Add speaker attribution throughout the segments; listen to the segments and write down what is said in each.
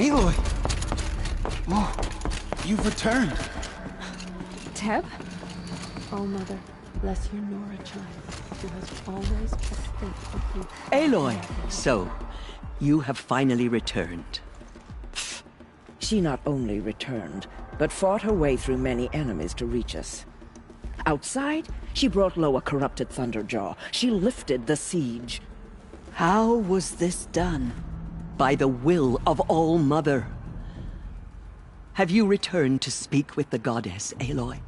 Speaker 1: Aloy! Oh, you've returned.
Speaker 2: Teb? Oh, Mother, bless your Nora child, who has always kept faith with you.
Speaker 3: Aloy! So, you have finally returned.
Speaker 4: She not only returned, but fought her way through many enemies to reach us. Outside, she brought low a corrupted Thunderjaw. She lifted the siege.
Speaker 3: How was this done? By the will of All-Mother. Have you returned to speak with the goddess, Aloy?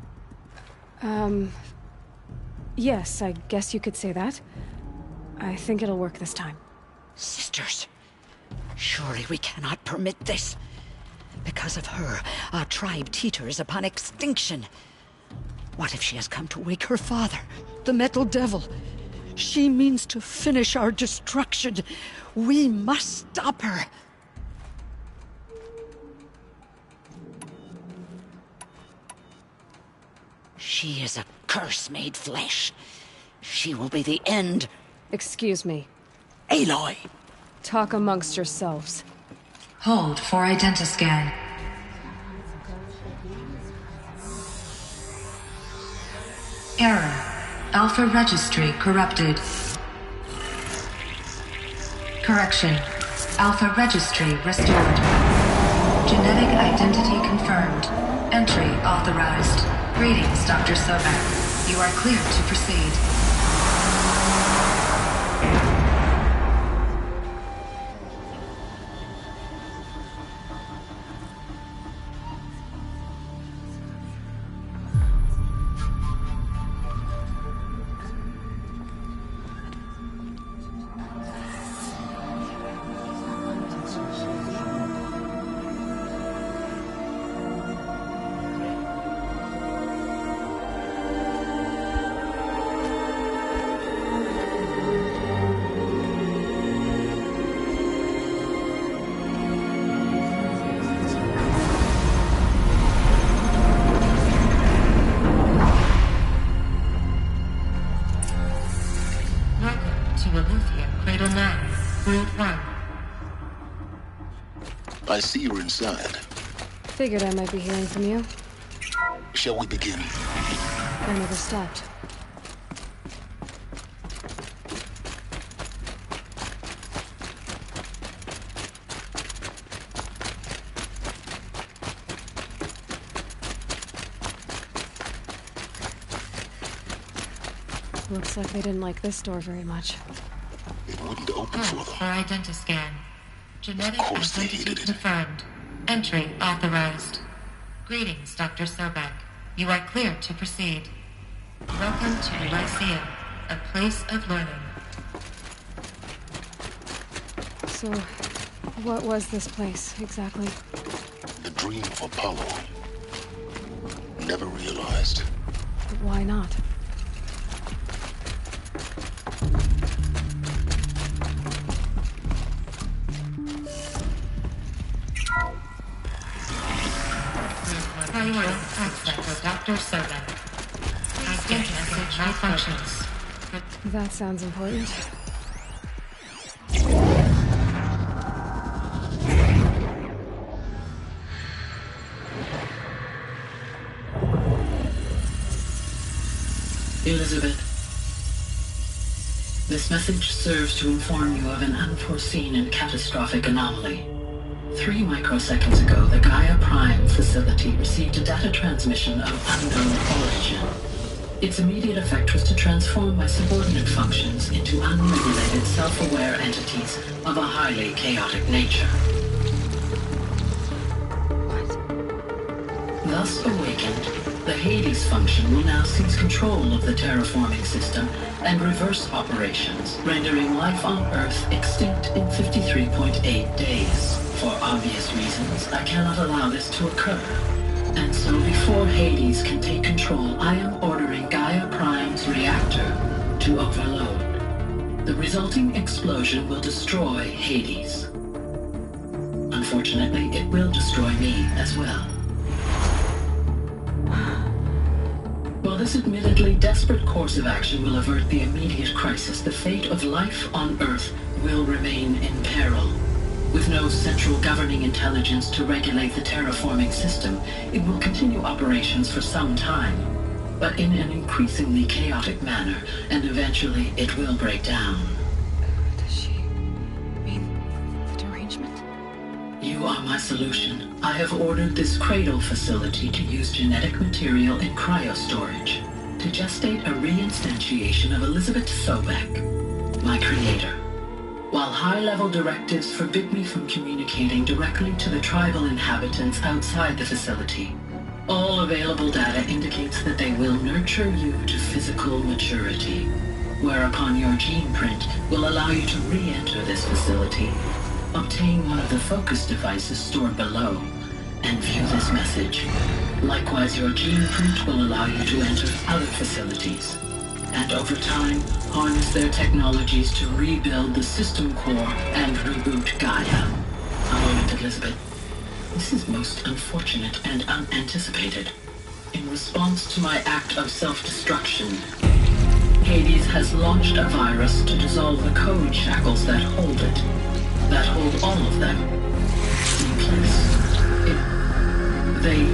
Speaker 2: Yes, I guess you could say that. I think it'll work this time.
Speaker 5: Sisters, surely we cannot permit this. Because of her, our tribe teeters upon extinction. What if she has come to wake her father, the Metal Devil? She means to finish our destruction. We must stop her. She is a curse made flesh. She will be the end.
Speaker 2: Excuse me.
Speaker 3: Aloy!
Speaker 2: Talk amongst yourselves.
Speaker 6: Hold for identiscan. Error. Alpha registry corrupted. Correction. Alpha registry restored. Genetic identity confirmed. Entry authorized. Greetings, Dr. Sobek. You are clear to proceed.
Speaker 7: I see you're inside.
Speaker 2: Figured I might be hearing from you.
Speaker 7: Shall we begin?
Speaker 2: I never stopped. Looks like they didn't like this door very much.
Speaker 7: It wouldn't open for them.
Speaker 6: For identiscan. Genetic
Speaker 7: Of course they
Speaker 6: identity
Speaker 7: hated it.
Speaker 6: confirmed. Entry authorized. Greetings, Dr. Sobek. You are clear to proceed. Welcome to Lyceum, a place of learning.
Speaker 2: So, what was this place, exactly?
Speaker 7: The dream of Apollo. Never realized.
Speaker 2: Why not?
Speaker 6: Priority access for Dr. Sobek. Identity malfunctions.
Speaker 2: That sounds important.
Speaker 8: Elizabeth, this message serves to inform you of an unforeseen and catastrophic anomaly. 3 microseconds ago, the Gaia Prime facility received a data transmission of unknown origin. Its immediate effect was to transform my subordinate functions into unregulated, self-aware entities of a highly chaotic nature. Thus awakened, the Hades function will now seize control of the terraforming system and reverse operations, rendering life on Earth extinct in 53.8 days. For obvious reasons, I cannot allow this to occur. And so before Hades can take control, I am ordering Gaia Prime's reactor to overload. The resulting explosion will destroy Hades. Unfortunately, it will destroy me as well. While this admittedly desperate course of action will avert the immediate crisis, the fate of life on Earth will remain in peril. With no central governing intelligence to regulate the terraforming system, it will continue operations for some time, but in an increasingly chaotic manner, and eventually it will break down.
Speaker 2: Does she mean the derangement?
Speaker 8: You are my solution. I have ordered this cradle facility to use genetic material in cryostorage to gestate a reinstantiation of Elizabeth Sobek, my creator. While high-level directives forbid me from communicating directly to the tribal inhabitants outside the facility, all available data indicates that they will nurture you to physical maturity, whereupon your gene print will allow you to re-enter this facility, obtain one of the focus devices stored below, and view this message. Likewise, your gene print will allow you to enter other facilities, and over time, harness their technologies to rebuild the system core and reboot Gaia. A moment, Elizabeth. This is most unfortunate and unanticipated. In response to my act of self-destruction, Hades has launched a virus to dissolve the code shackles that hold it, that hold all of them in place. They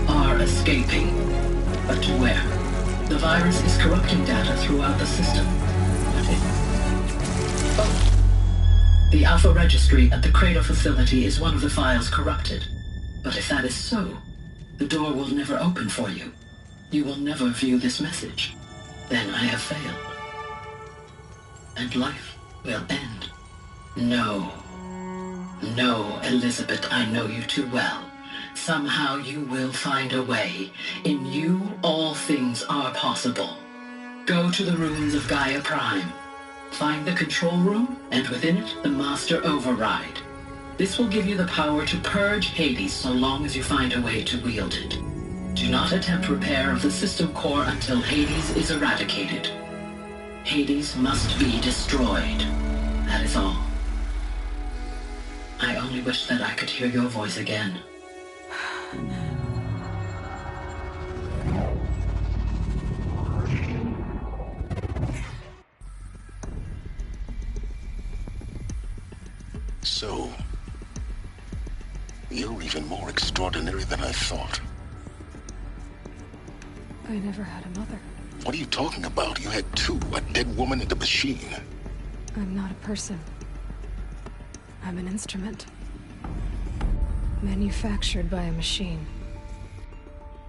Speaker 8: are escaping, but to where? The virus is corrupting data throughout the system. The Alpha Registry at the Cradle facility is one of the files corrupted. But if that is so, the door will never open for you. You will never view this message. Then I have failed. And life will end. No. No, Elizabeth, I know you too well. Somehow you will find a way. In you, all things are possible. Go to the ruins of Gaia Prime. Find the control room, and within it, the Master Override. This will give you the power to purge Hades so long as you find a way to wield it. Do not attempt repair of the system core until Hades is eradicated. Hades must be destroyed. That is all. I only wish that I could hear your voice again.
Speaker 7: So, you're even more extraordinary than I thought.
Speaker 2: I never had a mother.
Speaker 7: What are you talking about? You had two, a dead woman and a machine.
Speaker 2: I'm not a person. I'm an instrument. Manufactured by a machine.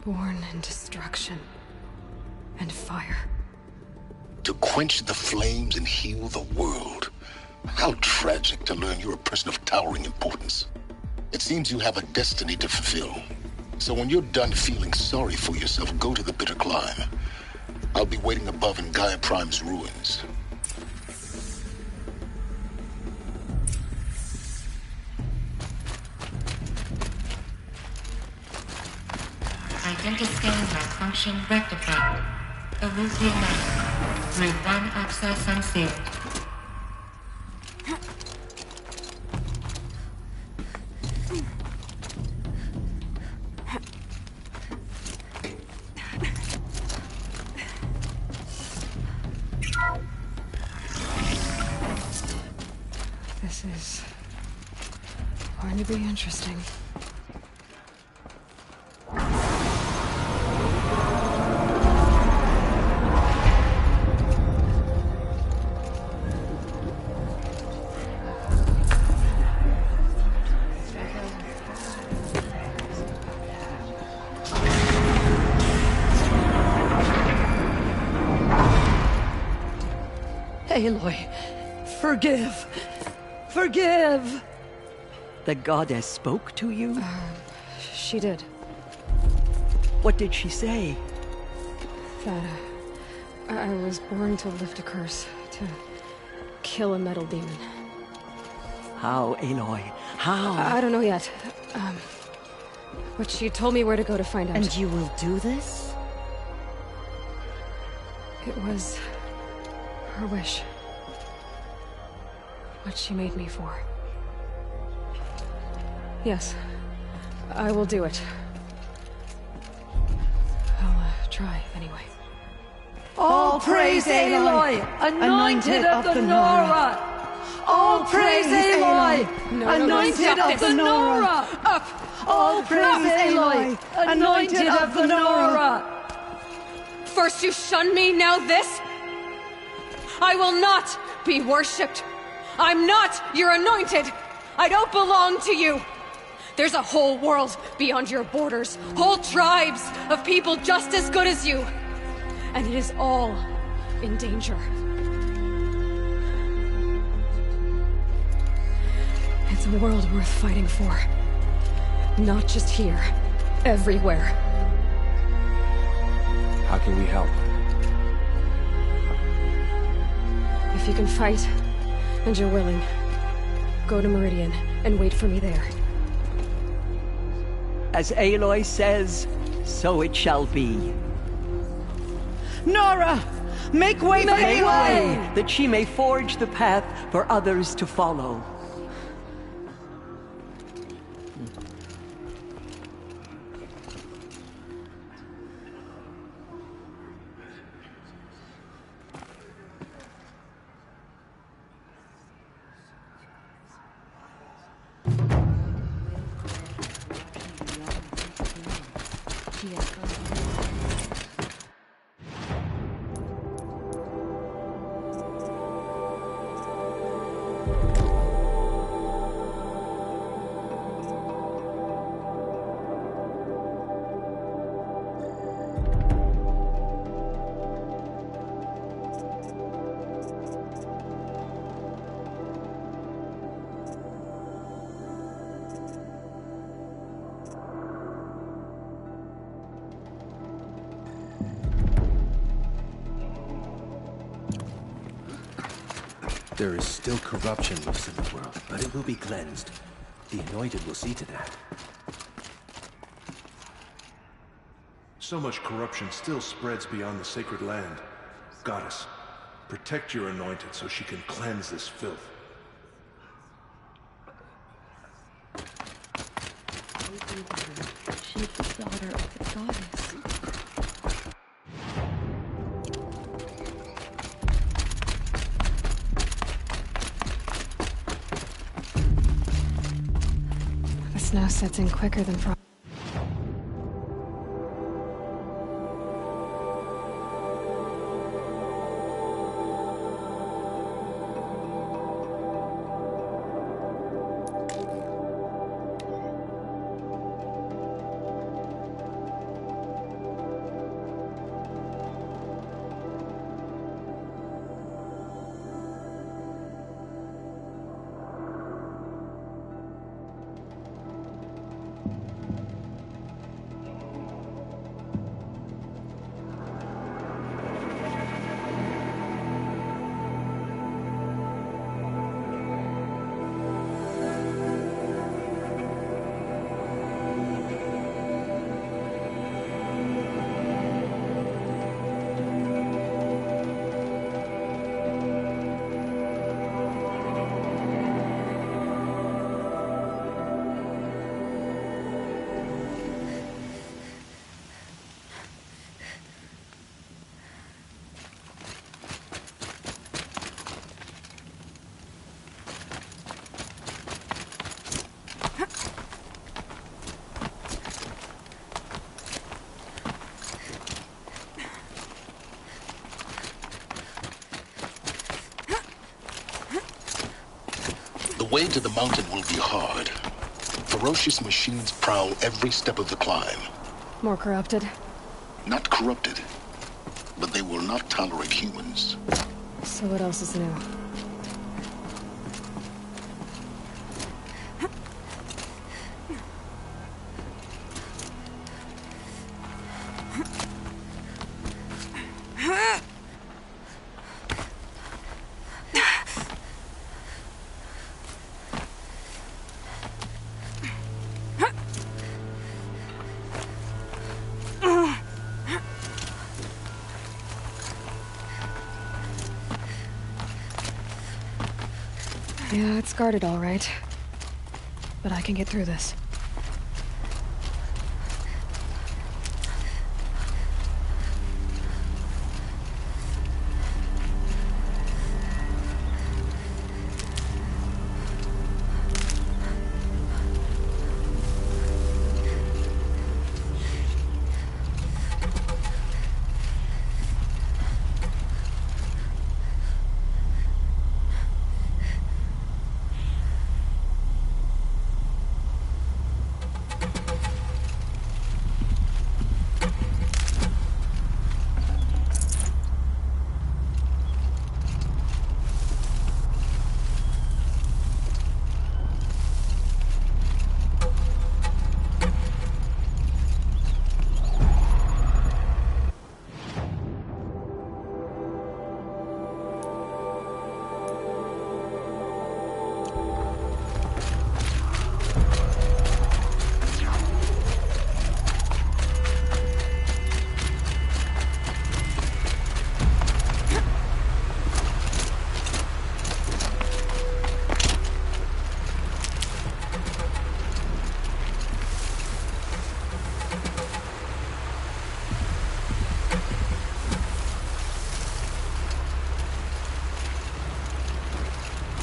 Speaker 2: Born in destruction and fire.
Speaker 7: To quench the flames and heal the world. How tragic to learn you're a person of towering importance. It seems you have a destiny to fulfill. So when you're done feeling sorry for yourself, go to the bitter climb. I'll be waiting above in Gaia Prime's ruins.
Speaker 6: Identiscan malfunction rectified. Elusive net. Route 1 access unsealed.
Speaker 2: This is going to be interesting.
Speaker 3: Aloy, forgive! Forgive! The goddess spoke to you?
Speaker 2: She did.
Speaker 3: What did she say?
Speaker 2: That I was born to lift a curse, to kill a metal demon.
Speaker 3: How, Aloy? How?
Speaker 2: I don't know yet. But she told me where to go to find out.
Speaker 9: And you will do this?
Speaker 2: It was her wish. What she made me for. Yes, I will do it. I'll try, anyway.
Speaker 3: All praise Aloy, anointed of the Nora! All praise Aloy,
Speaker 2: Anointed of the Nora!
Speaker 3: Up! All praise Aloy, anointed of the Nora!
Speaker 2: First you shun me, now this? I will not be worshipped. I'm not your anointed. I don't belong to you. There's a whole world beyond your borders, whole tribes of people just as good as you. And it is all in danger. It's a world worth fighting for. Not just here, everywhere.
Speaker 9: How can we help?
Speaker 2: If you can fight, and you're willing, go to Meridian and wait for me there.
Speaker 3: As Aloy says, so it shall be.
Speaker 4: Nora! Make way for
Speaker 3: Make
Speaker 4: Aloy!
Speaker 3: way, that she may forge the path for others to follow.
Speaker 9: There is still corruption loose in the world, but it will be cleansed. The Anointed will see to that.
Speaker 10: So much corruption still spreads beyond the sacred land. Goddess, protect your Anointed so she can cleanse this filth.
Speaker 2: She is the daughter of the goddess. The snow sets in quicker than frost.
Speaker 7: The way to the mountain will be hard. Ferocious machines prowl every step of the climb.
Speaker 2: More corrupted.
Speaker 7: Not corrupted, but they will not tolerate humans.
Speaker 2: So what else is new? Yeah, it's guarded all right. But I can get through this.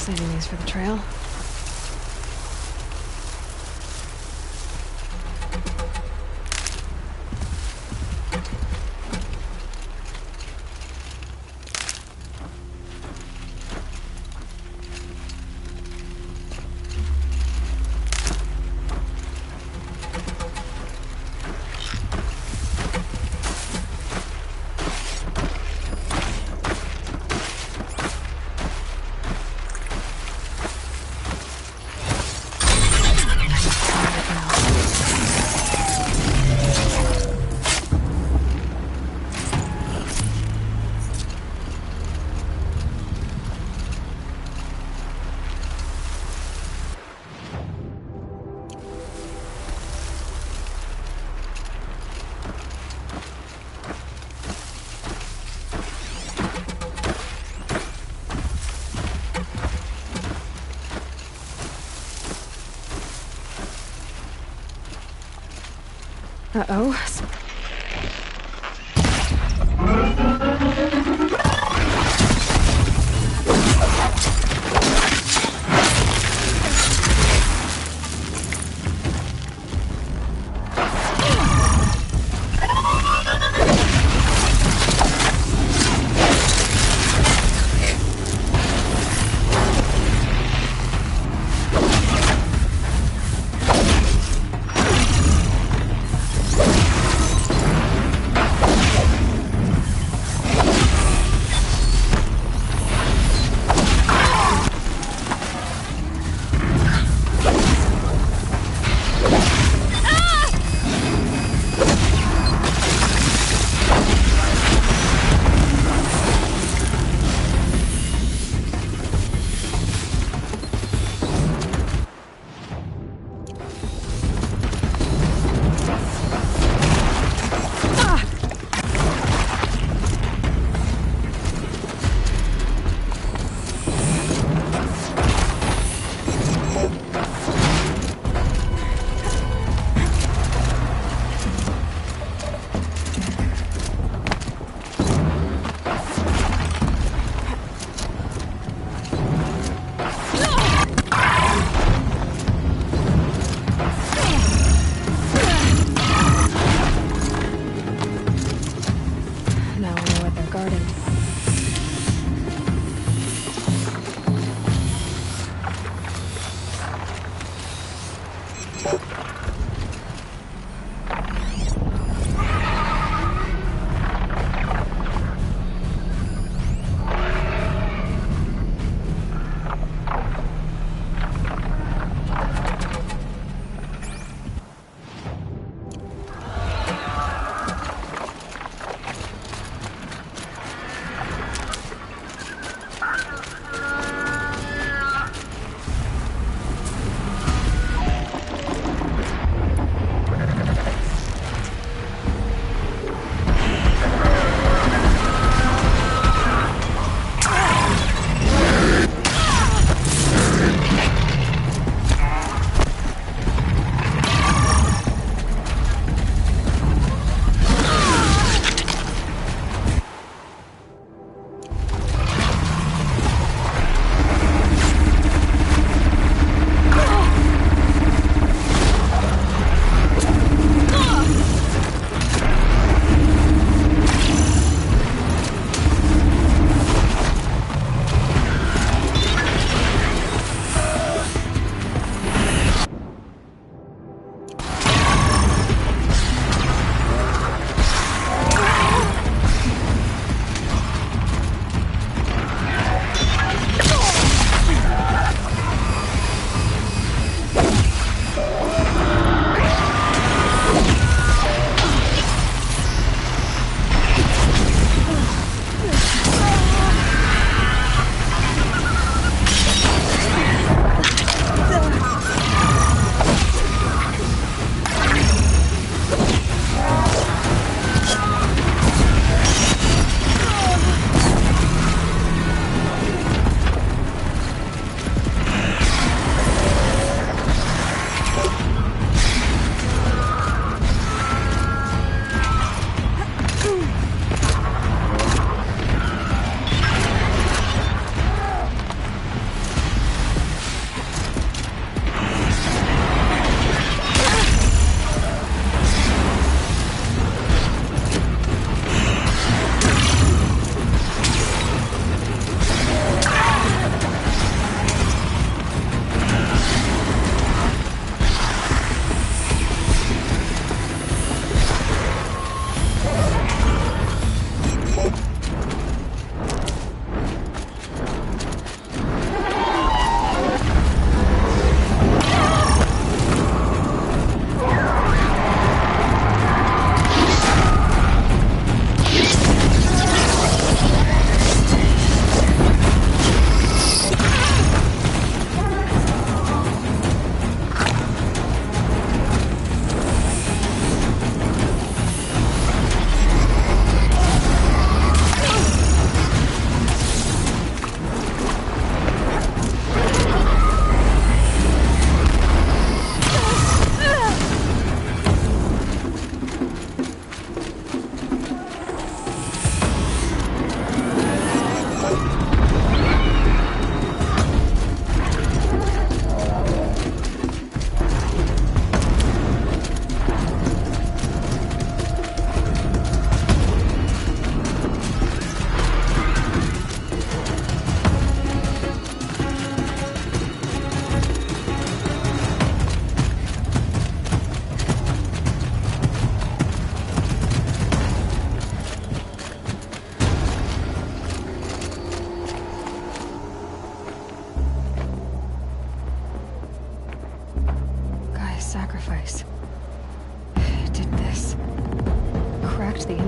Speaker 2: Saving these for the trail. Uh-oh.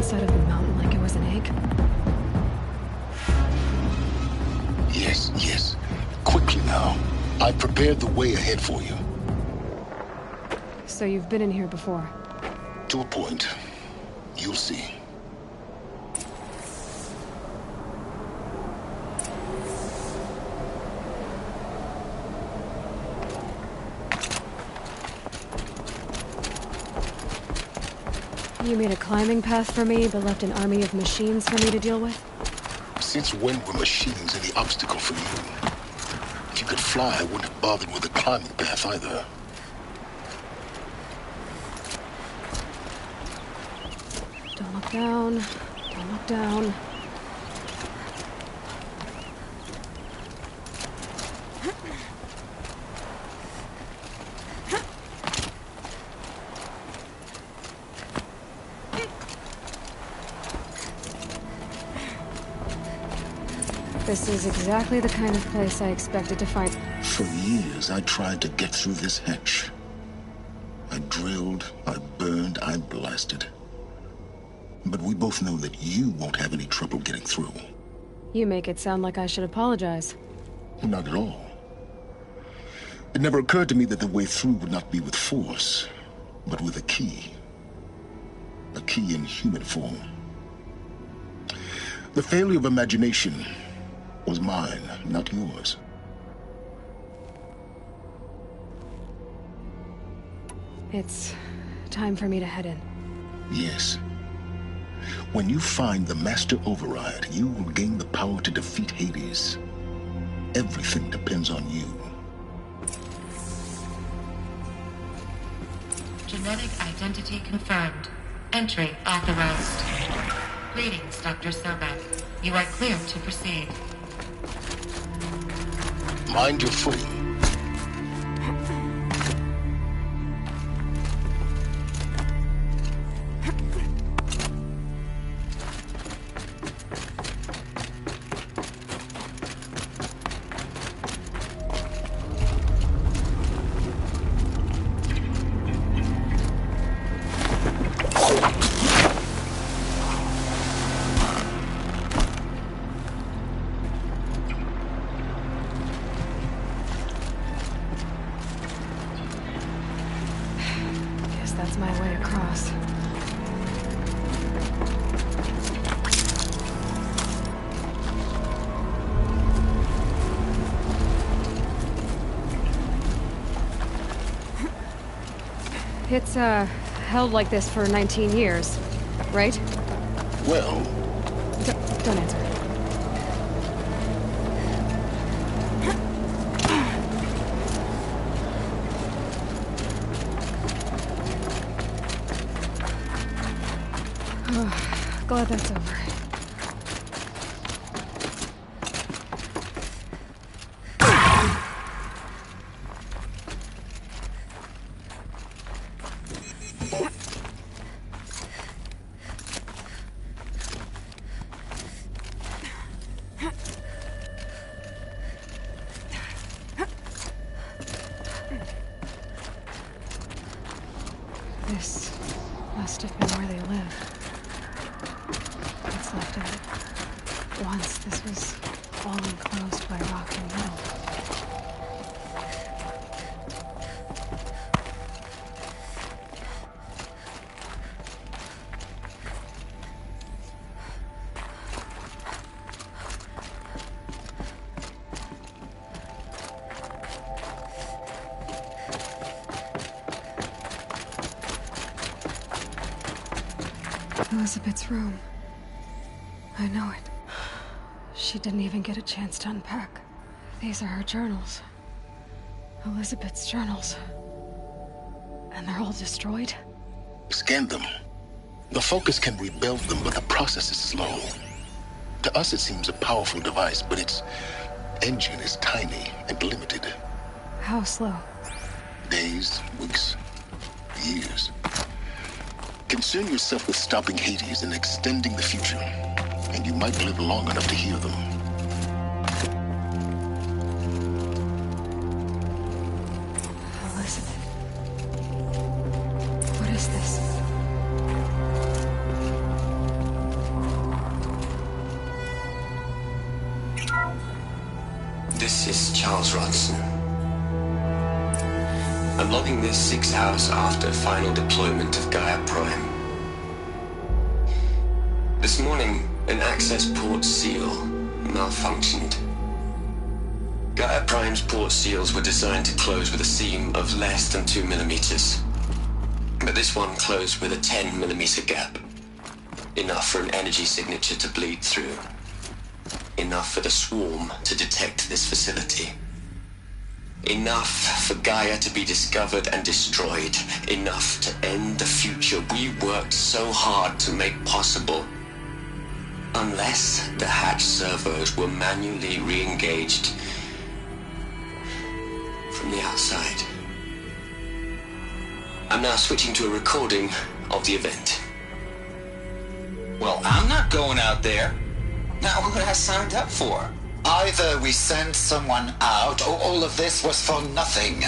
Speaker 2: inside of the mountain like it was an egg?
Speaker 7: Yes, yes. Quickly now. I've prepared the way ahead for you.
Speaker 2: So you've been in here before?
Speaker 7: To a point. You'll see.
Speaker 2: You made a climbing path for me, but left an army of machines for me to deal with?
Speaker 7: Since when were machines any obstacle for you? If you could fly, I wouldn't have bothered with a climbing path either.
Speaker 2: Don't look down. Don't look down. This is exactly the kind of place I expected to find.
Speaker 7: For years, I tried to get through this hatch. I drilled, I burned, I blasted. But we both know that you won't have any trouble getting through.
Speaker 2: You make it sound like I should apologize.
Speaker 7: Not at all. It never occurred to me that the way through would not be with force, but with a key. A key in human form. The failure of imagination was mine, not yours.
Speaker 2: It's time for me to head in.
Speaker 7: Yes. When you find the Master Override, you will gain the power to defeat Hades. Everything depends on you.
Speaker 6: Genetic identity confirmed. Entry authorized. Greetings, Dr. Sobek. You are clear to proceed.
Speaker 7: Mind your footing.
Speaker 2: That's my way across. It's, held like this for 19 years, right?
Speaker 7: Well...
Speaker 2: Don't answer. Glad that's over. This must have been where they lived. What's left of it. Once this was all enclosed by rock and metal. Elizabeth's room. I know it. She didn't even get a chance to unpack. These are her journals. Elizabeth's journals. And they're all destroyed?
Speaker 7: Scan them. The Focus can rebuild them, but the process is slow. To us it seems a powerful device, but its engine is tiny and limited.
Speaker 2: How slow?
Speaker 7: Days, weeks, years. Concern yourself with stopping Hades and extending the future, and you might live long enough to hear them.
Speaker 2: Elizabeth. What is this?
Speaker 11: This is Charles Ronson. I'm logging this 6 hours after final deployment of Gaia Prime. This morning, an access port seal malfunctioned. Gaia Prime's port seals were designed to close with a seam of less than 2 millimeters. But this one closed with a 10 millimeter gap. Enough for an energy signature to bleed through. Enough for the swarm to detect this facility. Enough for Gaia to be discovered and destroyed. Enough to end the future we worked so hard to make possible. Unless the hatch servos were manually re-engaged from the outside. I'm now switching to a recording of the event.
Speaker 1: Well, I'm not going out there. Not what I signed up for.
Speaker 12: Either we send someone out, or all of this was for nothing.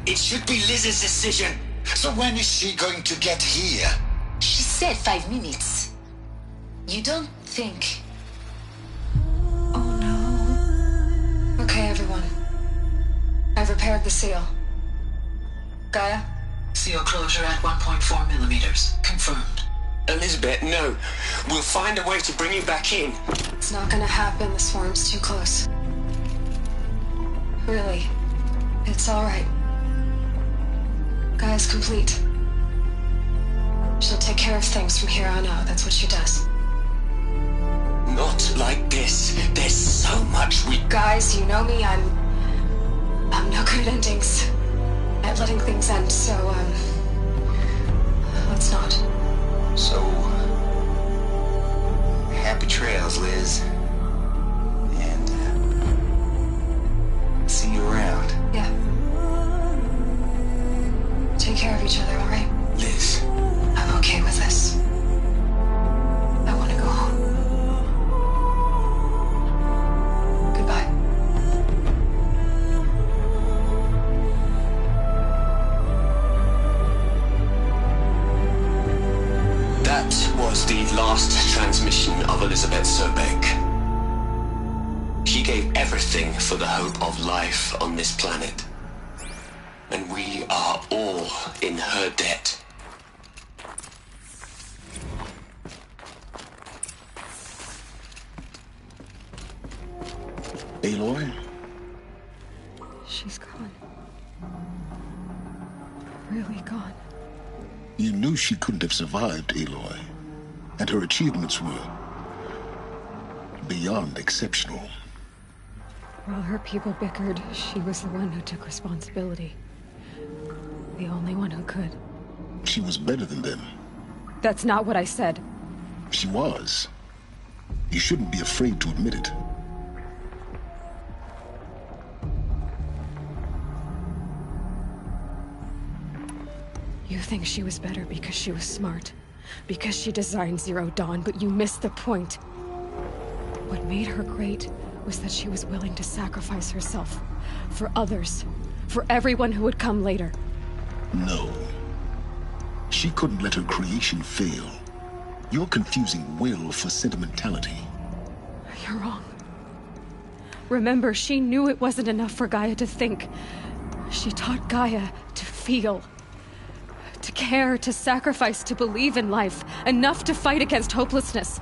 Speaker 1: It should be Liz's decision.
Speaker 12: So when is she going to get here?
Speaker 13: She said 5 minutes. You don't think...
Speaker 2: Oh no. Okay, everyone. I've repaired the seal. Gaia?
Speaker 8: Seal closure at 1.4 millimeters. Confirmed.
Speaker 11: Elizabeth, no. We'll find a way to bring you back in.
Speaker 2: It's not gonna happen. The swarm's too close. Really. It's alright. Gaia's complete. She'll take care of things from here on out. That's what she does.
Speaker 11: Not like this. There's so much we...
Speaker 2: Guys, you know me. I'm no good at endings. At letting things end, so, let's not.
Speaker 1: So, happy trails, Liz. And, see you around.
Speaker 2: Yeah. Take care of each other, alright?
Speaker 11: Liz.
Speaker 2: I'm okay with this. I want to go home. Goodbye.
Speaker 11: That was the last transmission of Elizabeth Sobek. She gave everything for the hope of life on this planet. And we are all in her debt.
Speaker 7: Aloy?
Speaker 2: She's gone. Really gone.
Speaker 7: You knew she couldn't have survived, Aloy. And her achievements were beyond exceptional.
Speaker 2: While her people bickered, she was the one who took responsibility. The only one who could.
Speaker 7: She was better than them.
Speaker 2: That's not what I said.
Speaker 7: She was. You shouldn't be afraid to admit it.
Speaker 2: You think she was better because she was smart. Because she designed Zero Dawn, but you missed the point. What made her great was that she was willing to sacrifice herself. For others. For everyone who would come later.
Speaker 7: No. She couldn't let her creation fail. You're confusing will for sentimentality.
Speaker 2: You're wrong. Remember, she knew it wasn't enough for Gaia to think. She taught Gaia to feel. To care, to sacrifice, to believe in life. Enough to fight against hopelessness.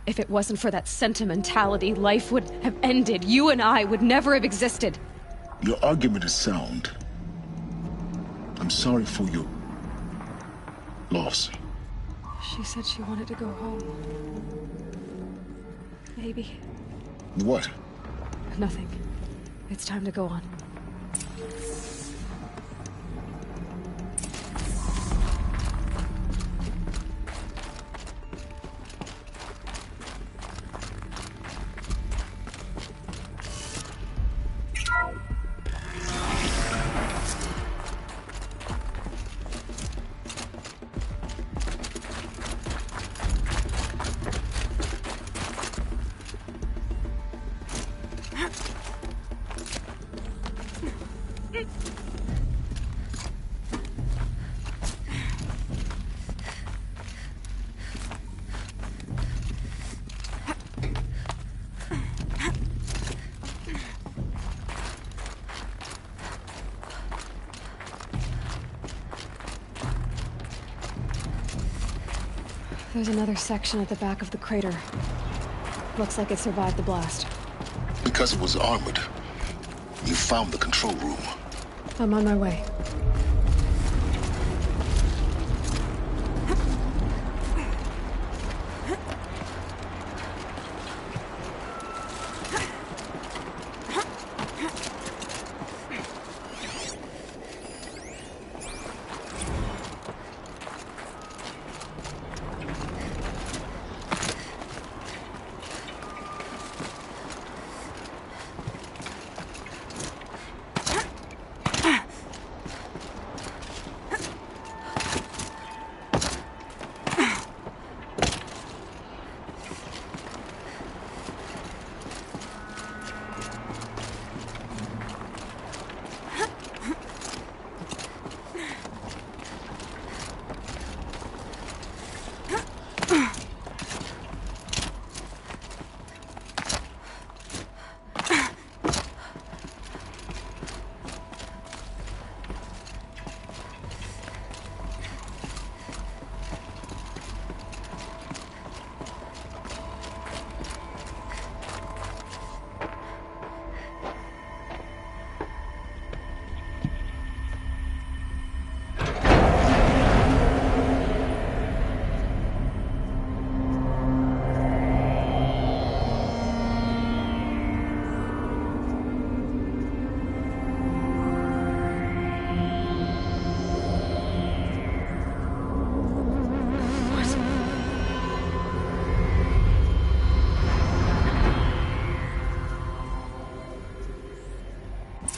Speaker 2: If it wasn't for that sentimentality, life would have ended. You and I would never have existed.
Speaker 7: Your argument is sound. I'm sorry for your loss.
Speaker 2: She said she wanted to go home. Maybe.
Speaker 7: What?
Speaker 2: Nothing. It's time to go on. There's another section at the back of the crater. Looks like it survived the blast.
Speaker 7: Because it was armored, you found the control room.
Speaker 2: I'm on my way.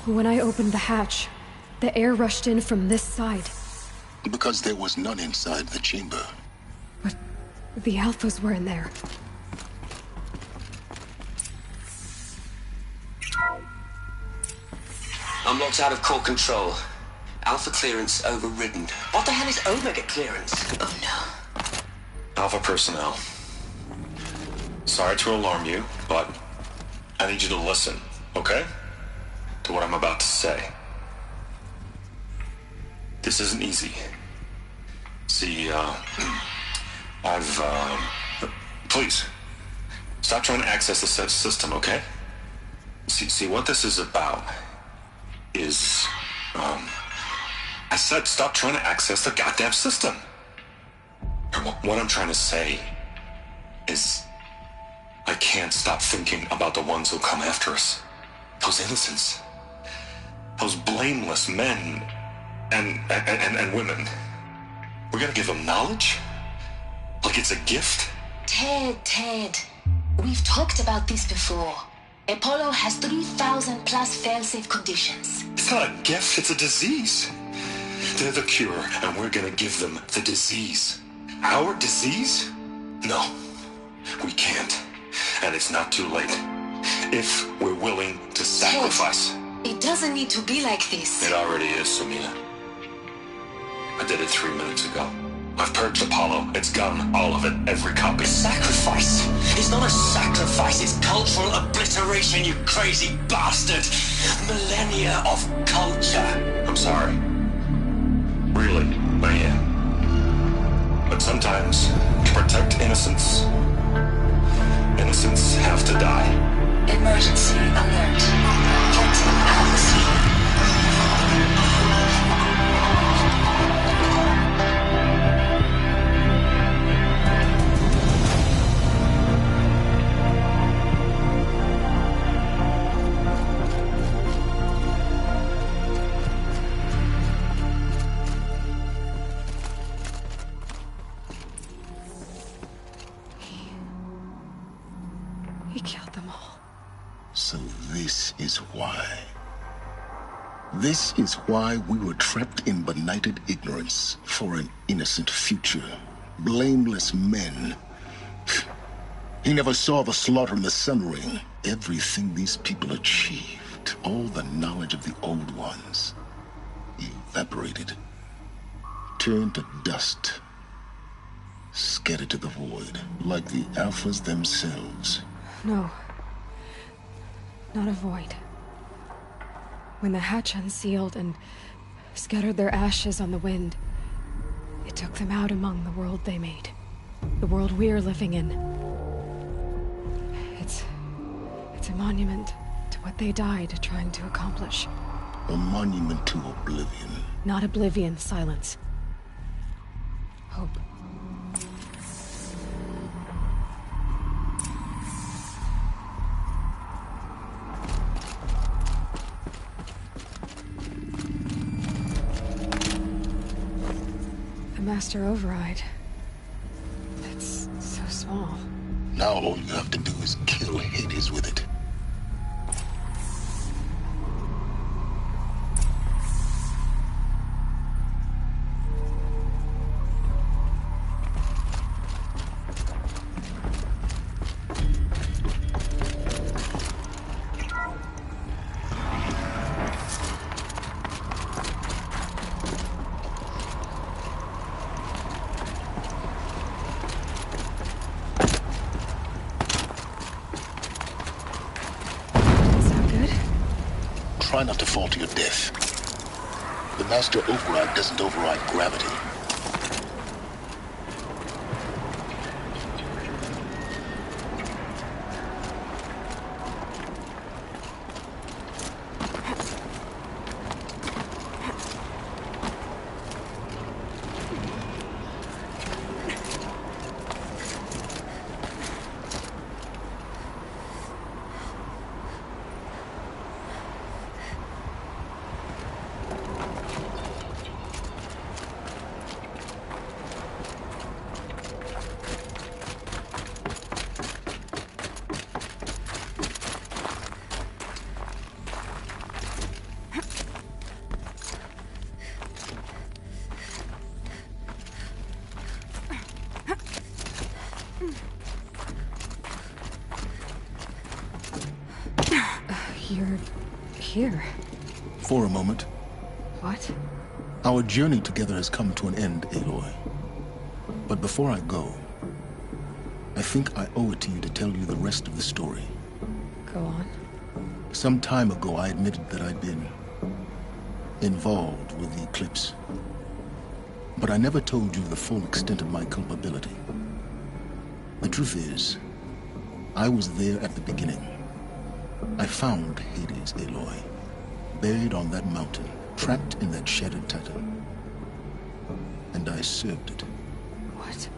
Speaker 2: When I opened the hatch, the air rushed in from this side.
Speaker 7: Because there was none inside the chamber.
Speaker 2: But the Alphas were in there.
Speaker 11: I'm locked out of core control. Alpha clearance overridden. What the hell is Omega clearance? Oh no.
Speaker 14: Alpha personnel. Sorry to alarm you, but I need you to listen, okay? To what I'm about to say. This isn't easy. See, please, stop trying to access the system, okay? See, what this is about is, I said stop trying to access the goddamn system. And what I'm trying to say is, I can't stop thinking about the ones who'll come after us. Those innocents. Those blameless men and women. We're gonna give them knowledge? Like it's a gift?
Speaker 13: Ted. We've talked about this before. Apollo has 3,000 plus fail-safe conditions.
Speaker 14: It's not a gift, it's a disease. They're the cure, and we're gonna give them the disease. Our disease? No, we can't. And it's not too late. If we're willing to sacrifice.
Speaker 13: Ted, it doesn't need to be like this.
Speaker 14: It already is, Samina. I did it 3 minutes ago. I've purged Apollo. It's gone. All of it. Every copy.
Speaker 11: Sacrifice? It's not a sacrifice. It's cultural obliteration, you crazy bastard. Millennia of culture.
Speaker 14: I'm sorry. Really, I am. But sometimes, to protect innocence, innocents have to die.
Speaker 13: Emergency alert. Captain Alpha.
Speaker 2: He killed them all.
Speaker 7: So this is why. This is why we were trapped in benighted ignorance for an innocent future. Blameless men. He never saw the slaughter in the Sun Ring. Everything these people achieved, all the knowledge of the old ones, evaporated, turned to dust, scattered to the void, like the Alphas themselves.
Speaker 2: No. Not a void. When the hatch unsealed and scattered their ashes on the wind, it took them out among the world they made. The world we're living in. It's a monument to what they died trying to accomplish.
Speaker 7: A monument to oblivion.
Speaker 2: Not oblivion, Silence. Hope. The Master Override. It's so small.
Speaker 7: Now all you have to do is kill Hades with it. Try not to fall to your death. The Master Override doesn't override gravity.
Speaker 2: You're here.
Speaker 7: For a moment.
Speaker 2: What?
Speaker 7: Our journey together has come to an end, Aloy. But before I go, I think I owe it to you to tell you the rest of the story.
Speaker 2: Go on.
Speaker 7: Some time ago, I admitted that I'd been involved with the Eclipse. But I never told you the full extent of my culpability. The truth is, I was there at the beginning. I found Hades, Aloy, buried on that mountain, trapped in that shattered Titan. And I served it.
Speaker 2: What?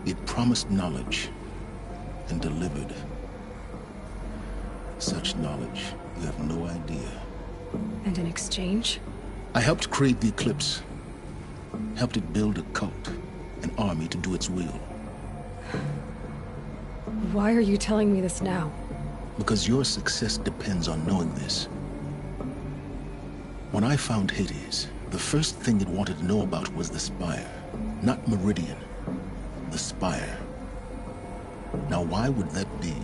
Speaker 7: It promised knowledge and delivered such knowledge you have no idea.
Speaker 2: And in exchange?
Speaker 7: I helped create the Eclipse. Helped it build a cult, an army to do its will.
Speaker 2: Why are you telling me this now?
Speaker 7: Because your success depends on knowing this. When I found Hades, the first thing it wanted to know about was the Spire. Not Meridian. The Spire. Now why would that be?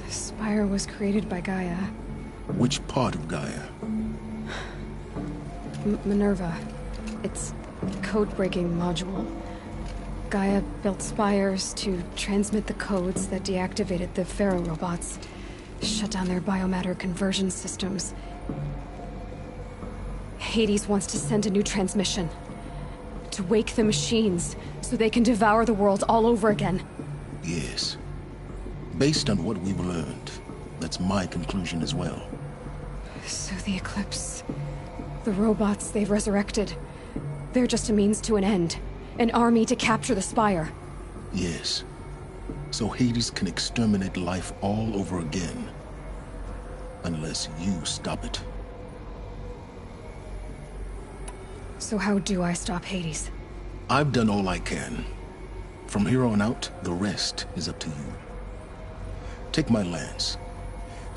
Speaker 2: The Spire was created by Gaia.
Speaker 7: Which part of Gaia?
Speaker 2: Minerva. It's a code-breaking module. Gaia built spires to transmit the codes that deactivated the Pharaoh robots, shut down their biomatter conversion systems. Hades wants to send a new transmission. To wake the machines, so they can devour the world all over again.
Speaker 7: Yes. Based on what we've learned, that's my conclusion as well.
Speaker 2: So the Eclipse... the robots they've resurrected... they're just a means to an end. An army to capture the Spire.
Speaker 7: Yes. So Hades can exterminate life all over again. Unless you stop it.
Speaker 2: So how do I stop Hades?
Speaker 7: I've done all I can. From here on out, the rest is up to you. Take my lance.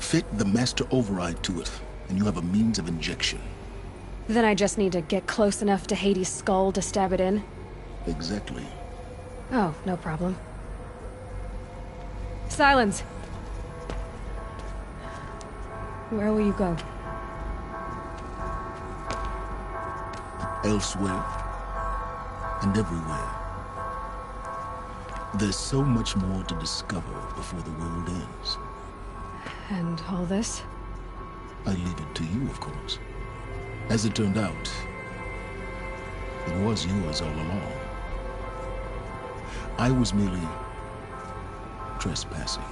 Speaker 7: Fit the Master Override to it, and you have a means of injection.
Speaker 2: Then I just need to get close enough to Hades' skull to stab it in?
Speaker 7: Exactly.
Speaker 2: Oh, no problem. Silence! Where will you go?
Speaker 7: Elsewhere. And everywhere. There's so much more to discover before the world ends.
Speaker 2: And all this?
Speaker 7: I leave it to you, of course. As it turned out, it was yours all along. I was merely trespassing.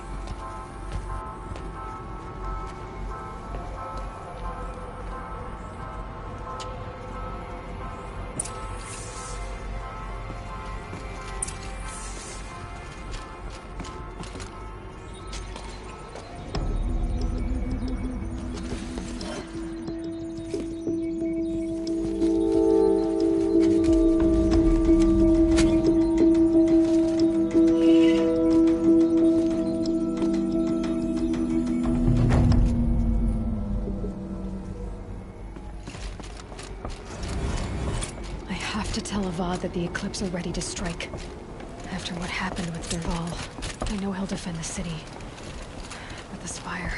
Speaker 2: That the Eclipse are ready to strike. After what happened with Dervahl, I know he'll defend the city. But the Spire...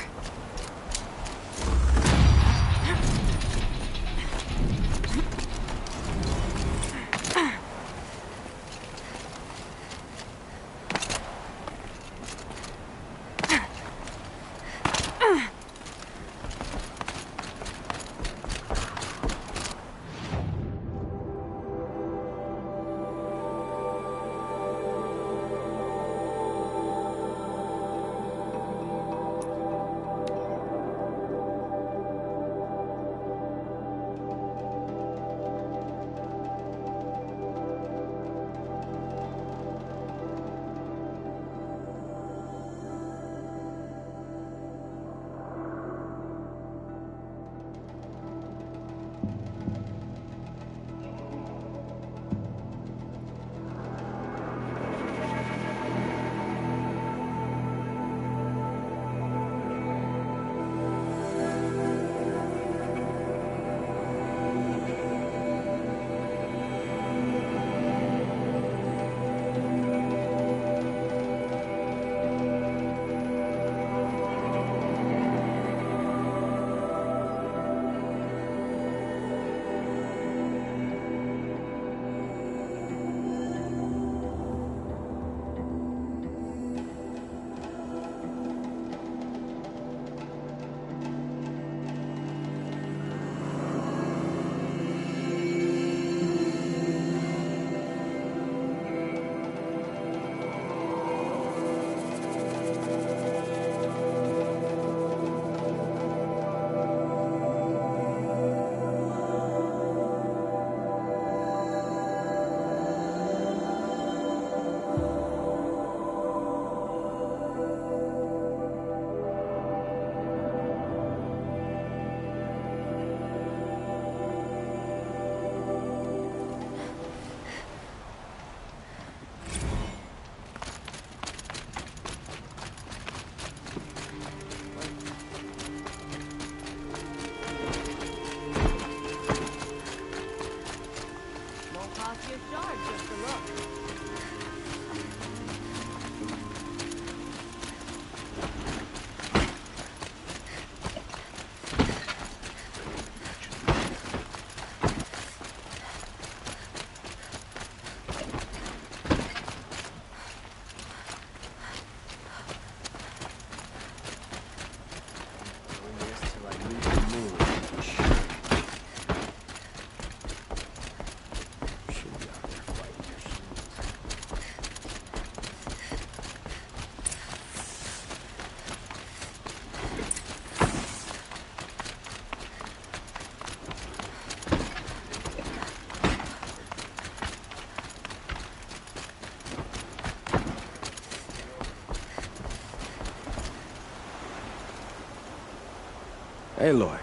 Speaker 15: Aloy,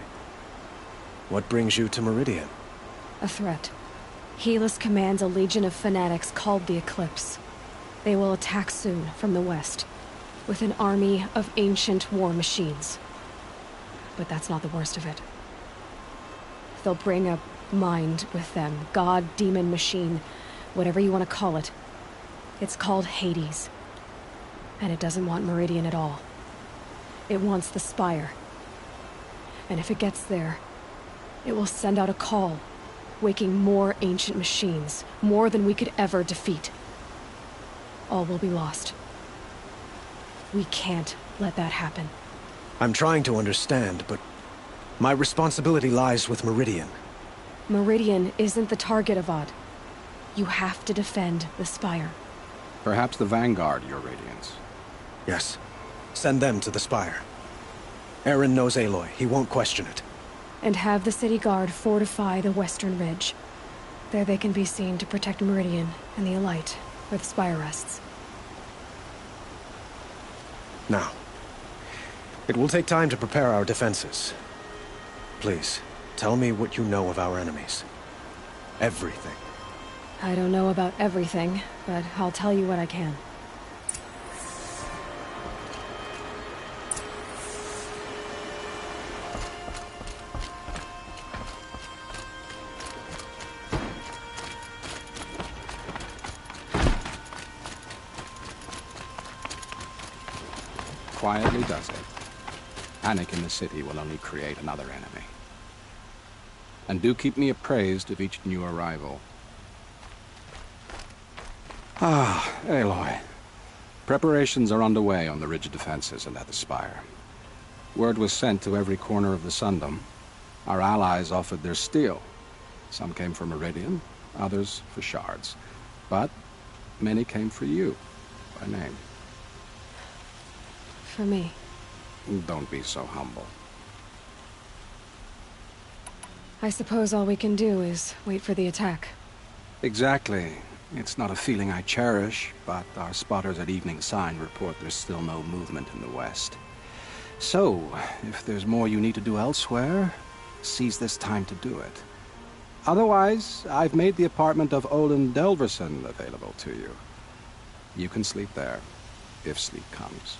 Speaker 15: what brings you to Meridian?
Speaker 2: A threat. Helis commands a legion of fanatics called the Eclipse. They will attack soon from the west, with an army of ancient war machines. But that's not the worst of it. They'll bring a mind with them, god, demon, machine, whatever you want to call it. It's called Hades. And it doesn't want Meridian at all. It wants the Spire. And if it gets there, it will send out a call, waking more ancient machines, more than we could ever defeat. All will be lost. We can't let that happen.
Speaker 15: I'm trying to understand, but my responsibility lies with Meridian.
Speaker 2: Meridian isn't the target, Avad. You have to defend the Spire.
Speaker 16: Perhaps the Vanguard, Your Radiance.
Speaker 15: Yes. Send them to the Spire. Eren knows Aloy. He won't question it.
Speaker 17: And have the city guard fortify the western ridge. There they can be seen to protect Meridian and the Elite, where the Spire rests.
Speaker 15: Now, it will take time to prepare our defenses. Please, tell me what you know of our enemies. Everything.
Speaker 17: I don't know about everything, but I'll tell you what I can.
Speaker 16: Quietly does it. Panic in the city will only create another enemy. And do keep me appraised of each new arrival. Ah, Aloy. Preparations are underway on the ridge defenses and at the Spire. Word was sent to every corner of the Sundom. Our allies offered their steel. Some came for Meridian, others for shards. But many came for you, by name.
Speaker 17: For me.
Speaker 16: Don't be so humble.
Speaker 17: I suppose all we can do is wait for the attack.
Speaker 16: Exactly. It's not a feeling I cherish, but our spotters at Evening Sign report there's still no movement in the west. So, if there's more you need to do elsewhere, seize this time to do it. Otherwise, I've made the apartment of Olin Delverson available to you. You can sleep there, if sleep comes.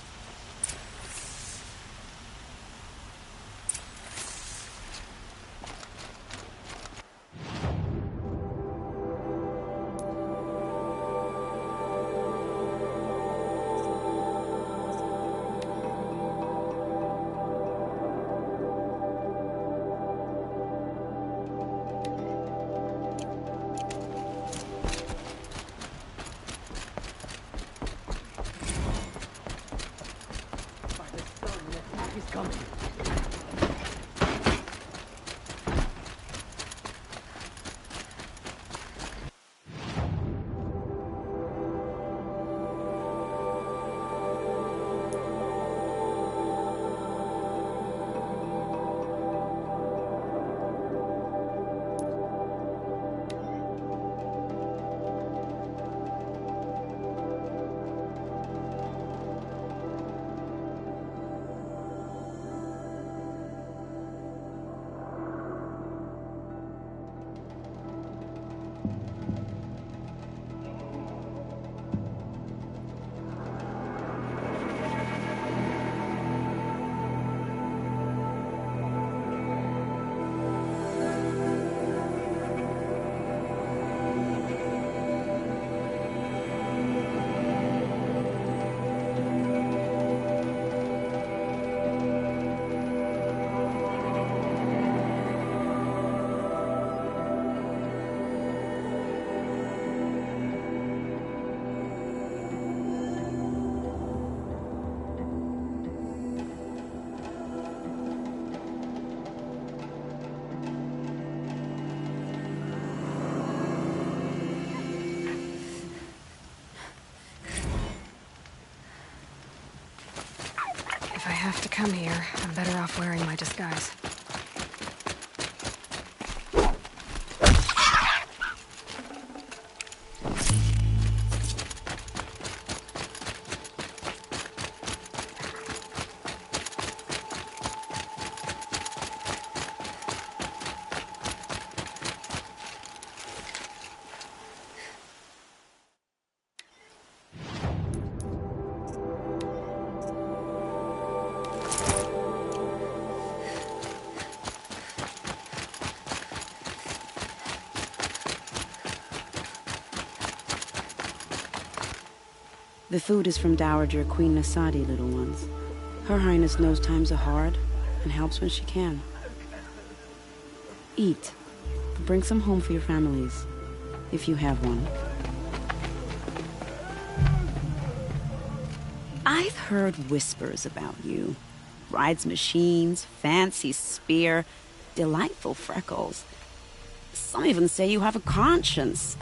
Speaker 17: If I have to come here, I'm better off wearing my disguise.
Speaker 18: The food is from Dowager Queen Nasadi, little ones. Her Highness knows times are hard and helps when she can. Eat. Bring some home for your families, if you have one. I've heard whispers about you. Rides machines, fancy spear, delightful freckles. Some even say you have a conscience.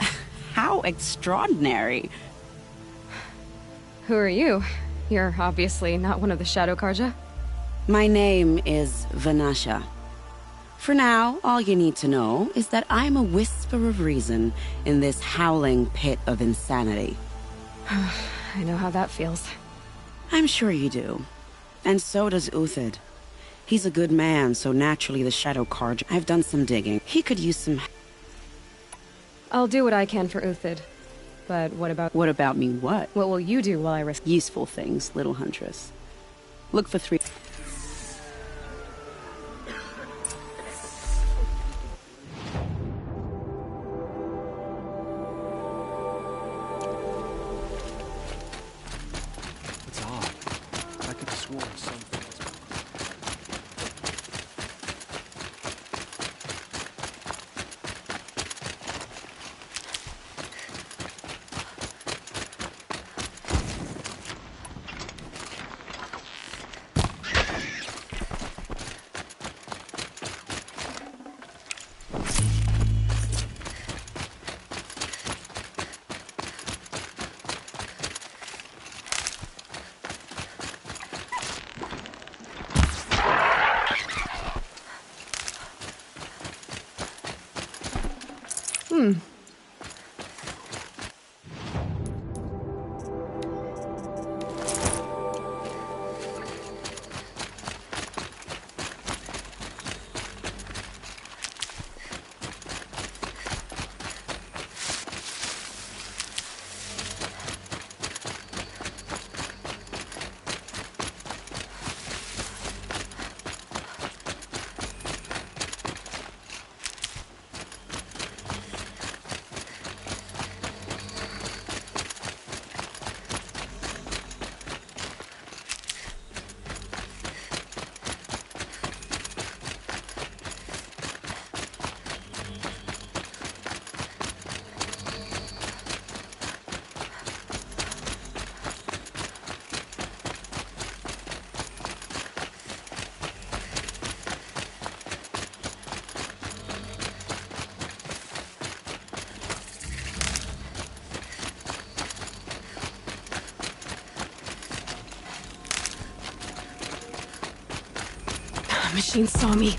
Speaker 18: How extraordinary.
Speaker 17: Who are you? You're obviously not one of the Shadow Carja.
Speaker 18: My name is Vanasha. For now, all you need to know is that I'm a whisper of reason in this howling pit of insanity.
Speaker 17: I know how that feels.
Speaker 18: I'm sure you do. And so does Uthid. He's a good man, so naturally the Shadow Carja. I've done some digging. He could use some...
Speaker 17: I'll do what I can for Uthid. But what about...
Speaker 18: What about me what?
Speaker 17: What will you do while I risk...
Speaker 18: Useful things, little huntress. Look for 3...
Speaker 15: It's odd. I could have sworn something.
Speaker 17: The machine saw me.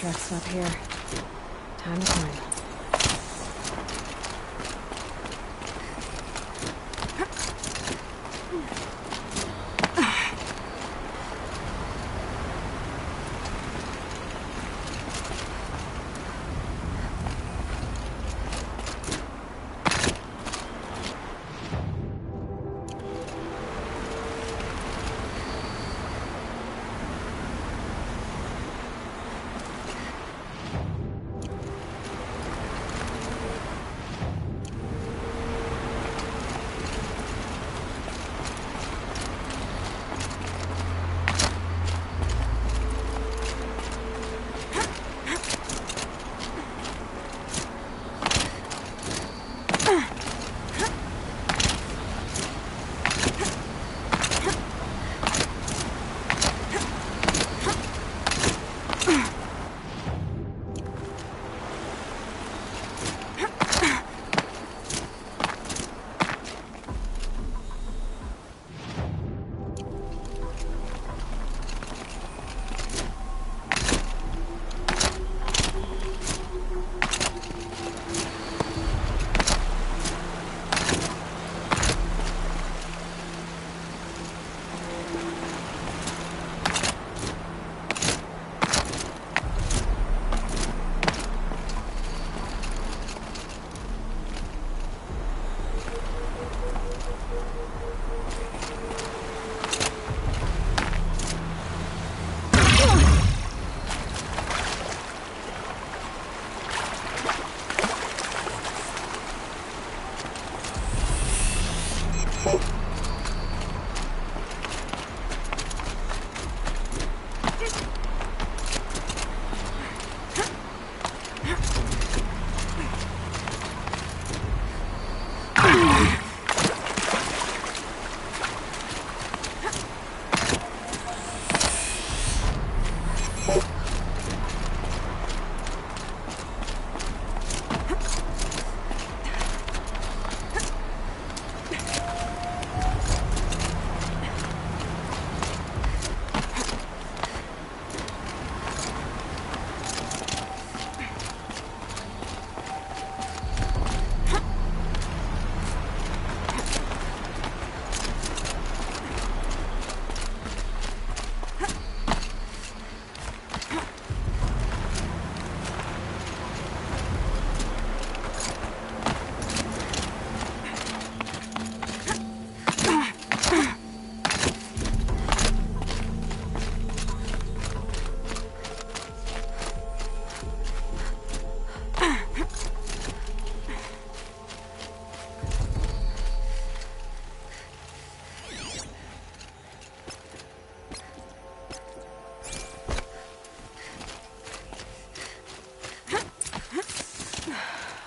Speaker 17: tracks stop here. Time to climb.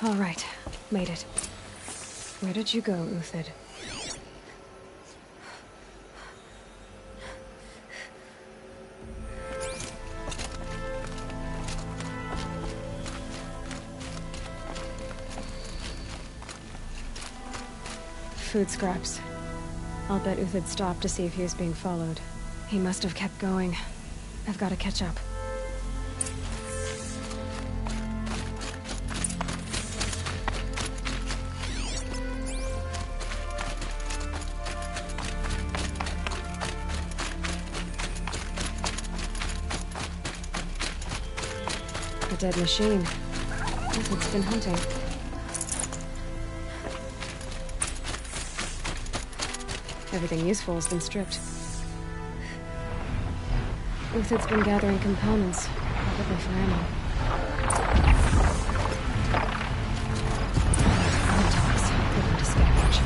Speaker 17: All right, made it. Where did you go, Uthid? Food scraps. I'll bet Uthid stopped to see if he was being followed. He must have kept going. I've got to catch up. A dead machine. Uthid's been hunting. Everything useful has been stripped. Uthid's been gathering components, probably for ammo. Dogs, looking to scavenge.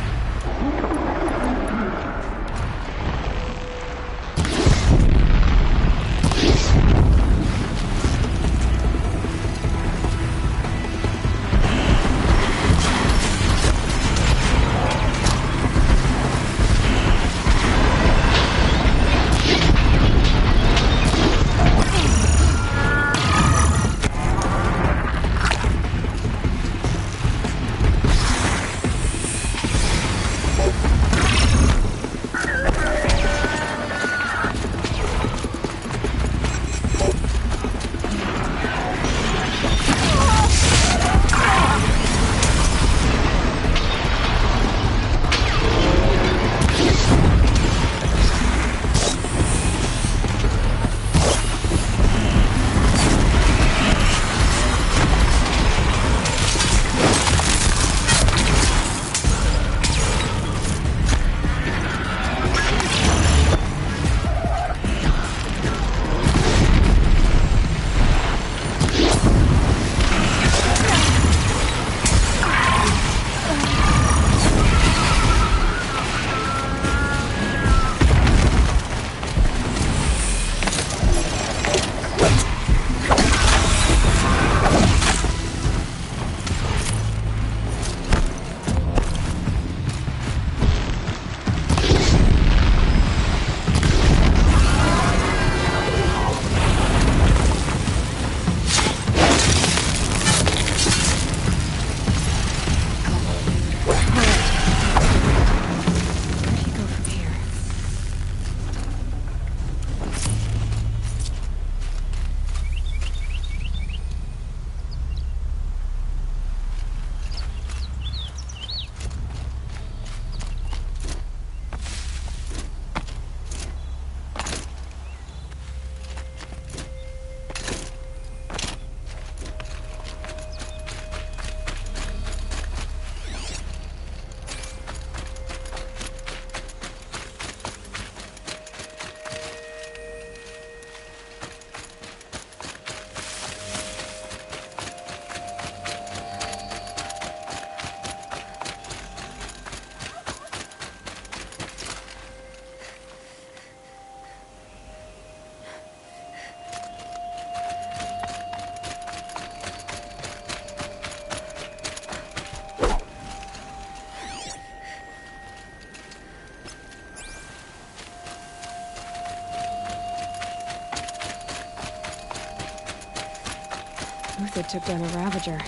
Speaker 17: took down a Ravager.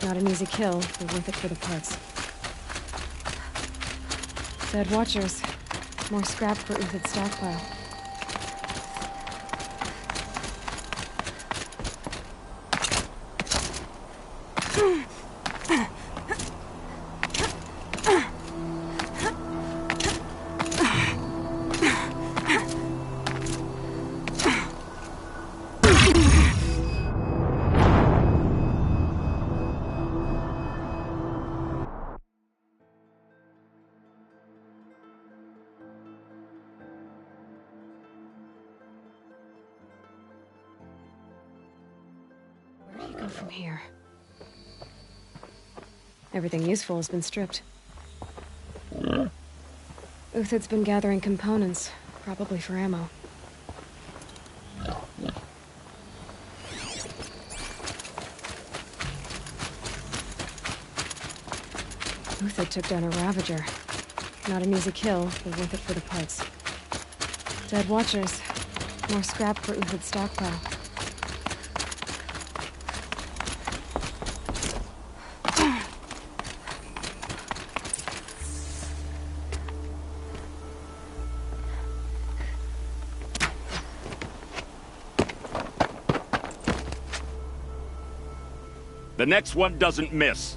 Speaker 17: Not an easy kill, but worth it for the parts. Dead Watchers. More scrap for Uthid's stockpile. From here. Everything useful has been stripped. Uthid's been gathering components, probably for ammo. Uthid took down a Ravager. Not an easy kill, but worth it for the parts. Dead Watchers. More scrap for Uthid's stockpile.
Speaker 19: The next one doesn't miss.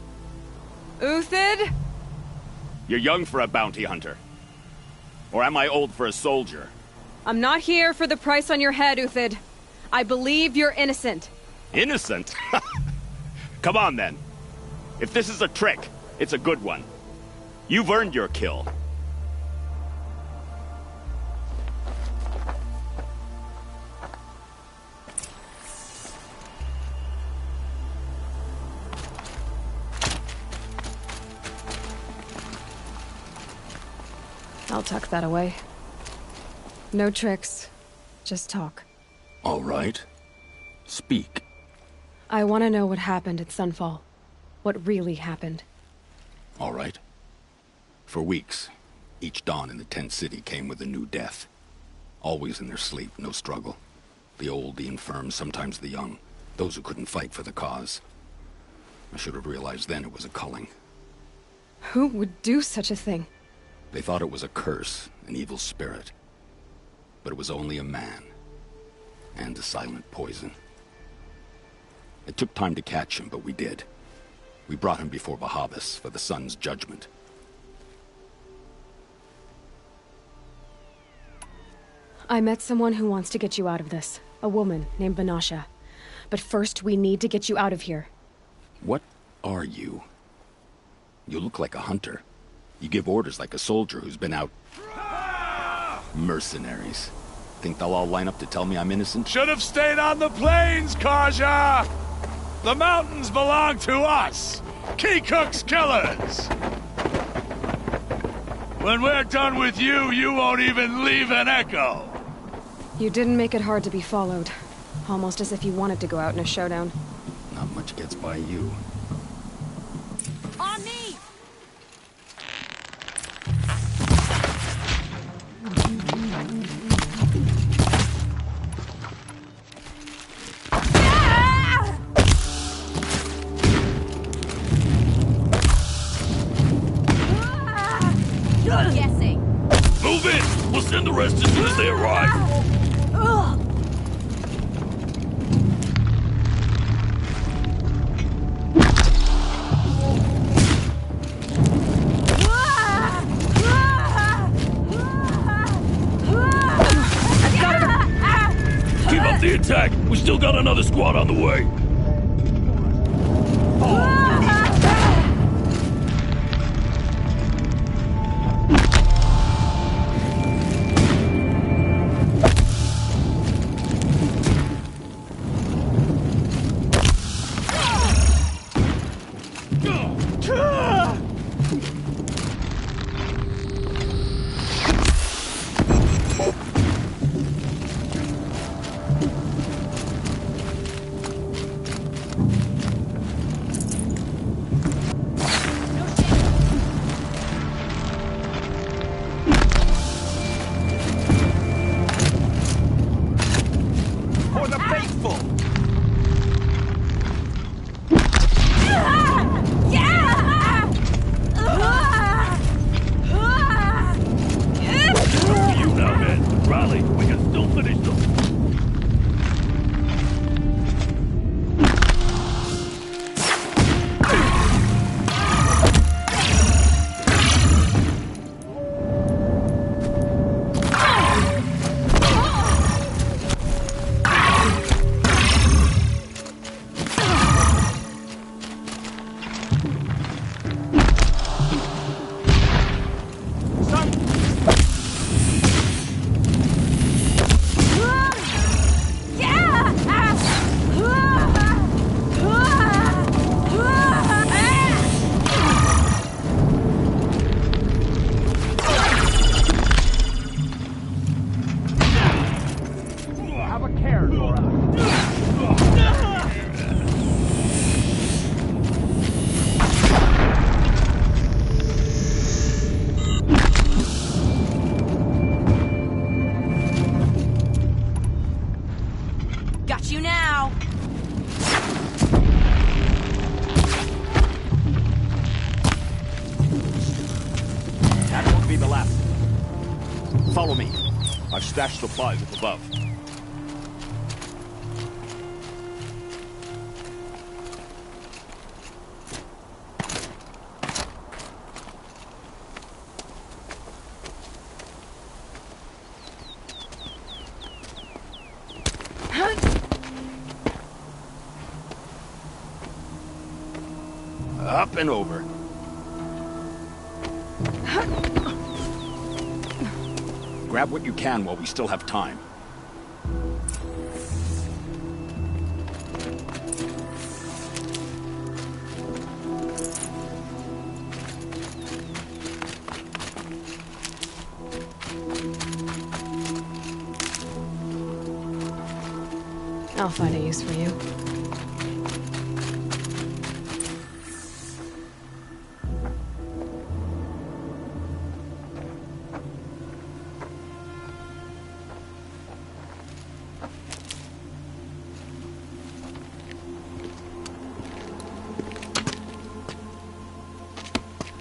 Speaker 2: Uthid?
Speaker 19: You're young for a bounty hunter. Or am I old for a soldier?
Speaker 2: I'm not here for the price on your head, Uthid. I believe you're innocent.
Speaker 19: Innocent? Come on, then. If this is a trick, it's a good one. You've earned your kill.
Speaker 17: I'll tuck that away. No tricks. Just talk.
Speaker 19: All right. Speak.
Speaker 17: I want to know what happened at Sunfall. What really happened.
Speaker 19: All right. For weeks, each dawn in the tent city came with a new death. Always in their sleep, no struggle. The old, the infirm, sometimes the young. Those who couldn't fight for the cause. I should have realized then it was a culling.
Speaker 17: Who would do such a thing?
Speaker 19: They thought it was a curse, an evil spirit. But it was only a man. And a silent poison. It took time to catch him, but we did. We brought him before Bahavas for the sun's judgment.
Speaker 17: I met someone who wants to get you out of this. A woman named Vanasha. But first, we need to get you out of here.
Speaker 19: What are you? You look like a hunter. You give orders like a soldier who's been out... Mercenaries. Think they'll all line up to tell me I'm innocent?
Speaker 20: Should have stayed on the plains, Karja! The mountains belong to us! Keekook's killers! When we're done with you, you won't even leave an echo!
Speaker 17: You didn't make it hard to be followed. Almost as if you wanted to go out in a showdown.
Speaker 19: Not much gets by you.
Speaker 2: On me!
Speaker 20: Guessing. Move in! We'll send the rest as soon as they arrive. Keep up the attack! We still got another squad on the way! the left. Follow me. I've stashed supplies up above. Up and over. Grab what you can while we still have time.
Speaker 17: I'll find a use for you.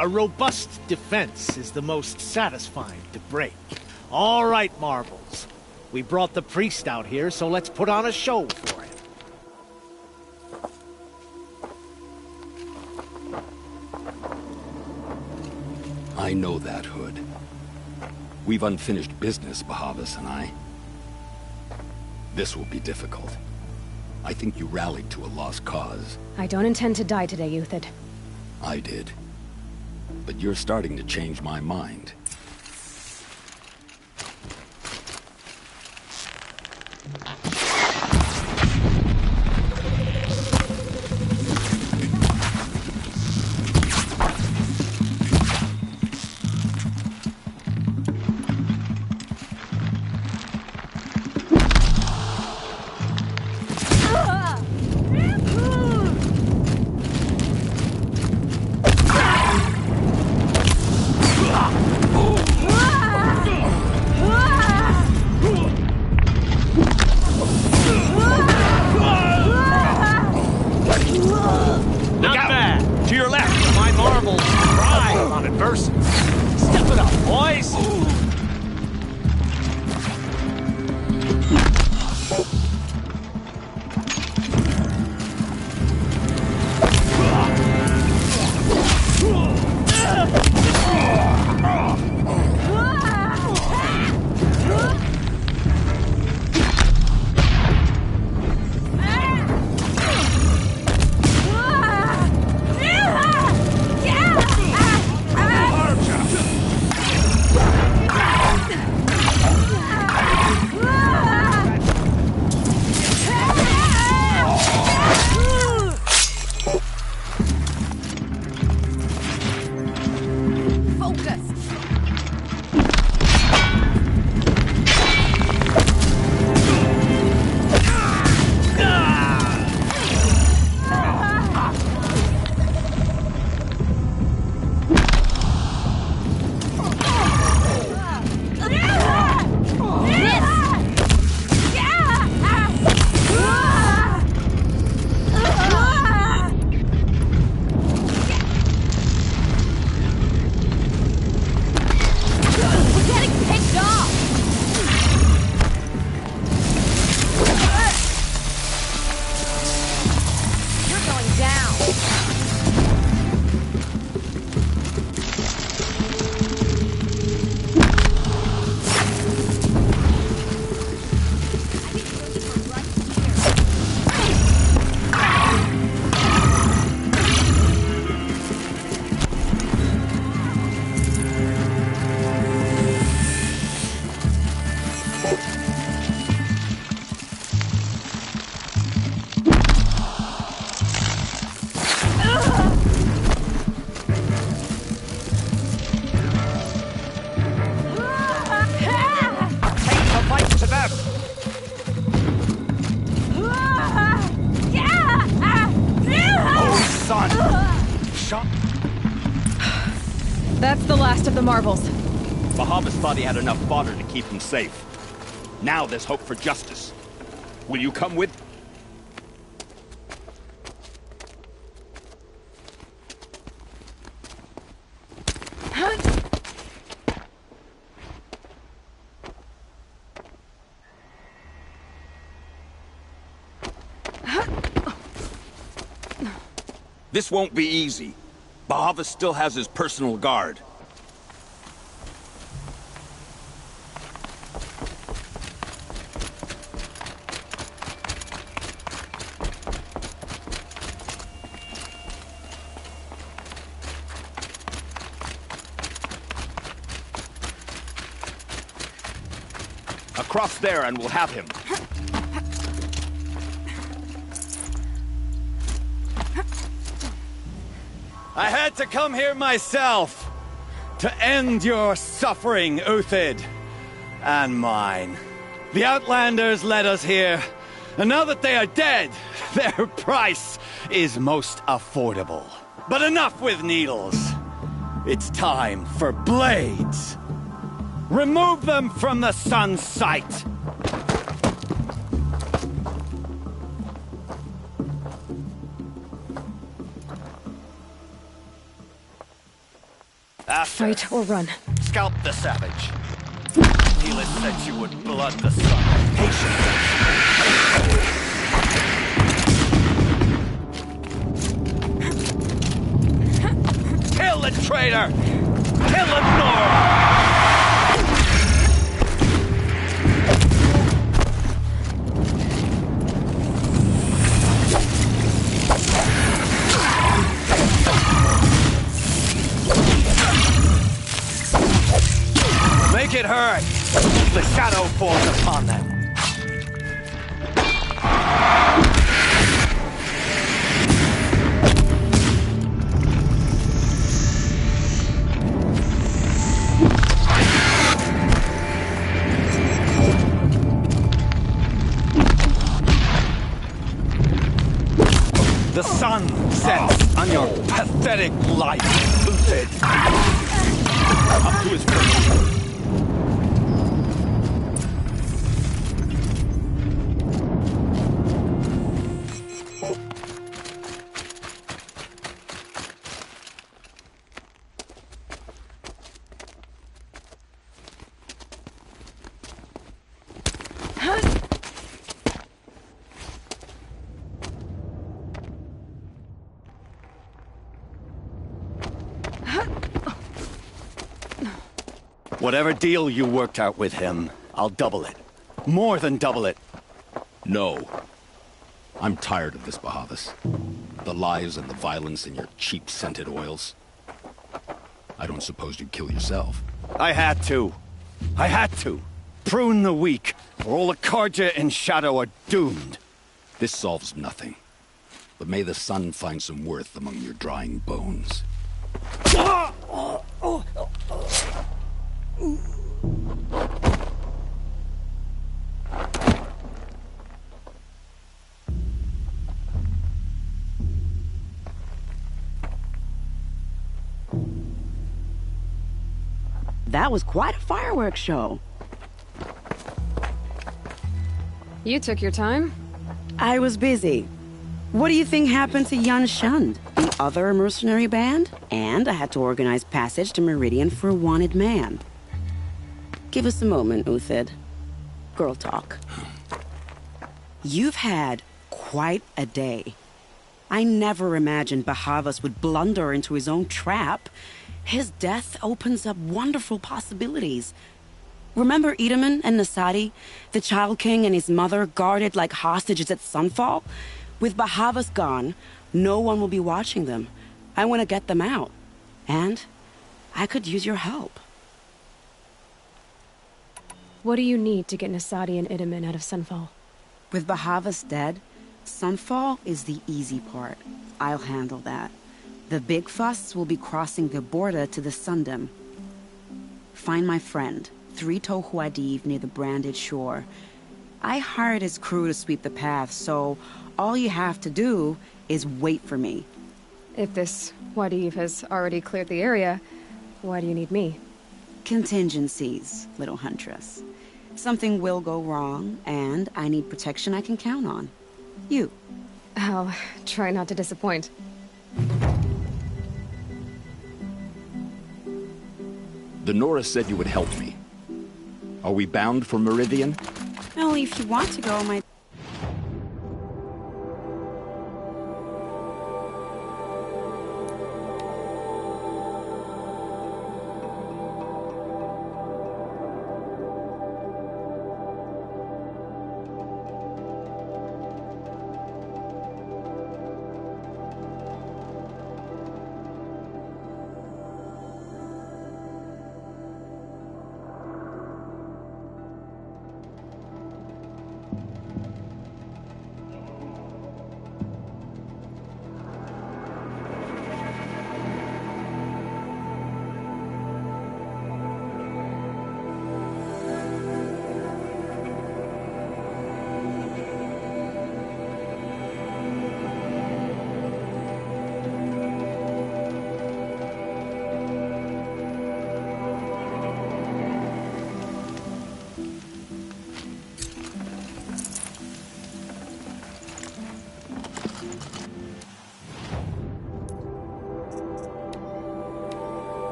Speaker 21: A robust defense is the most satisfying to break. All right, Marbles. We brought the priest out here, so let's put on a show for him.
Speaker 19: I know that, Hood. We've unfinished business, Bahavas and I. This will be difficult. I think you rallied to a lost cause.
Speaker 17: I don't intend to die today, Euthyd.
Speaker 19: I did. But you're starting to change my mind.
Speaker 17: That's the last of the marbles.
Speaker 20: Bahavas thought he had enough fodder to keep him safe. Now there's hope for justice. Will you come with?
Speaker 5: This won't be easy. Bahavas still has his personal guard. Across there and we'll have him.
Speaker 20: I had to come here myself to end your suffering, Uthid, and mine. The Outlanders led us here, and now that they are dead, their price is most affordable. But enough with needles. It's time for blades. Remove them from the sun's sight. After,
Speaker 17: fight or run.
Speaker 20: Scalp the savage. Helis said you would blood the sun. Patience. Kill the traitor! Kill the Nora! Make it hurt! The shadow falls upon them. The sun sets on your pathetic life, Uthid. Up to his purpose. Whatever deal you worked out with him, I'll double it. More than double it.
Speaker 19: No. I'm tired of this, Bahavas. The lies and the violence and your cheap scented oils. I don't suppose you'd kill yourself.
Speaker 20: I had to. I had to. Prune the weak, or all the Carja in Shadow are doomed.
Speaker 19: This solves nothing. But may the sun find some worth among your drying bones.
Speaker 18: That was quite a fireworks show.
Speaker 17: You took your time?
Speaker 18: I was busy. What do you think happened to Yan Shund, the other mercenary band? And I had to organize passage to Meridian for a wanted man. Give us a moment, Uthid. Girl talk. You've had quite a day. I never imagined Bahavas would blunder into his own trap. His death opens up wonderful possibilities. Remember Edaman and Nasadi, the Child King and his mother guarded like hostages at Sunfall? With Bahavas gone, no one will be watching them. I want to get them out. And I could use your help.
Speaker 17: What do you need to get Nasadi and Edaman out of Sunfall?
Speaker 18: With Bahavas dead, Sunfall is the easy part. I'll handle that. The big fuss will be crossing the border to the Sundom. Find my friend, 3-Toe Huadiv, near the Branded Shore. I hired his crew to sweep the path, so all you have to do is wait for me.
Speaker 17: If this Huadiv has already cleared the area, why do you need me?
Speaker 18: Contingencies, little huntress. Something will go wrong, and I need protection I can count on. You.
Speaker 17: I'll try not to disappoint.
Speaker 19: The Nora said you would help me. Are we bound for Meridian?
Speaker 18: Only if you want to go, my...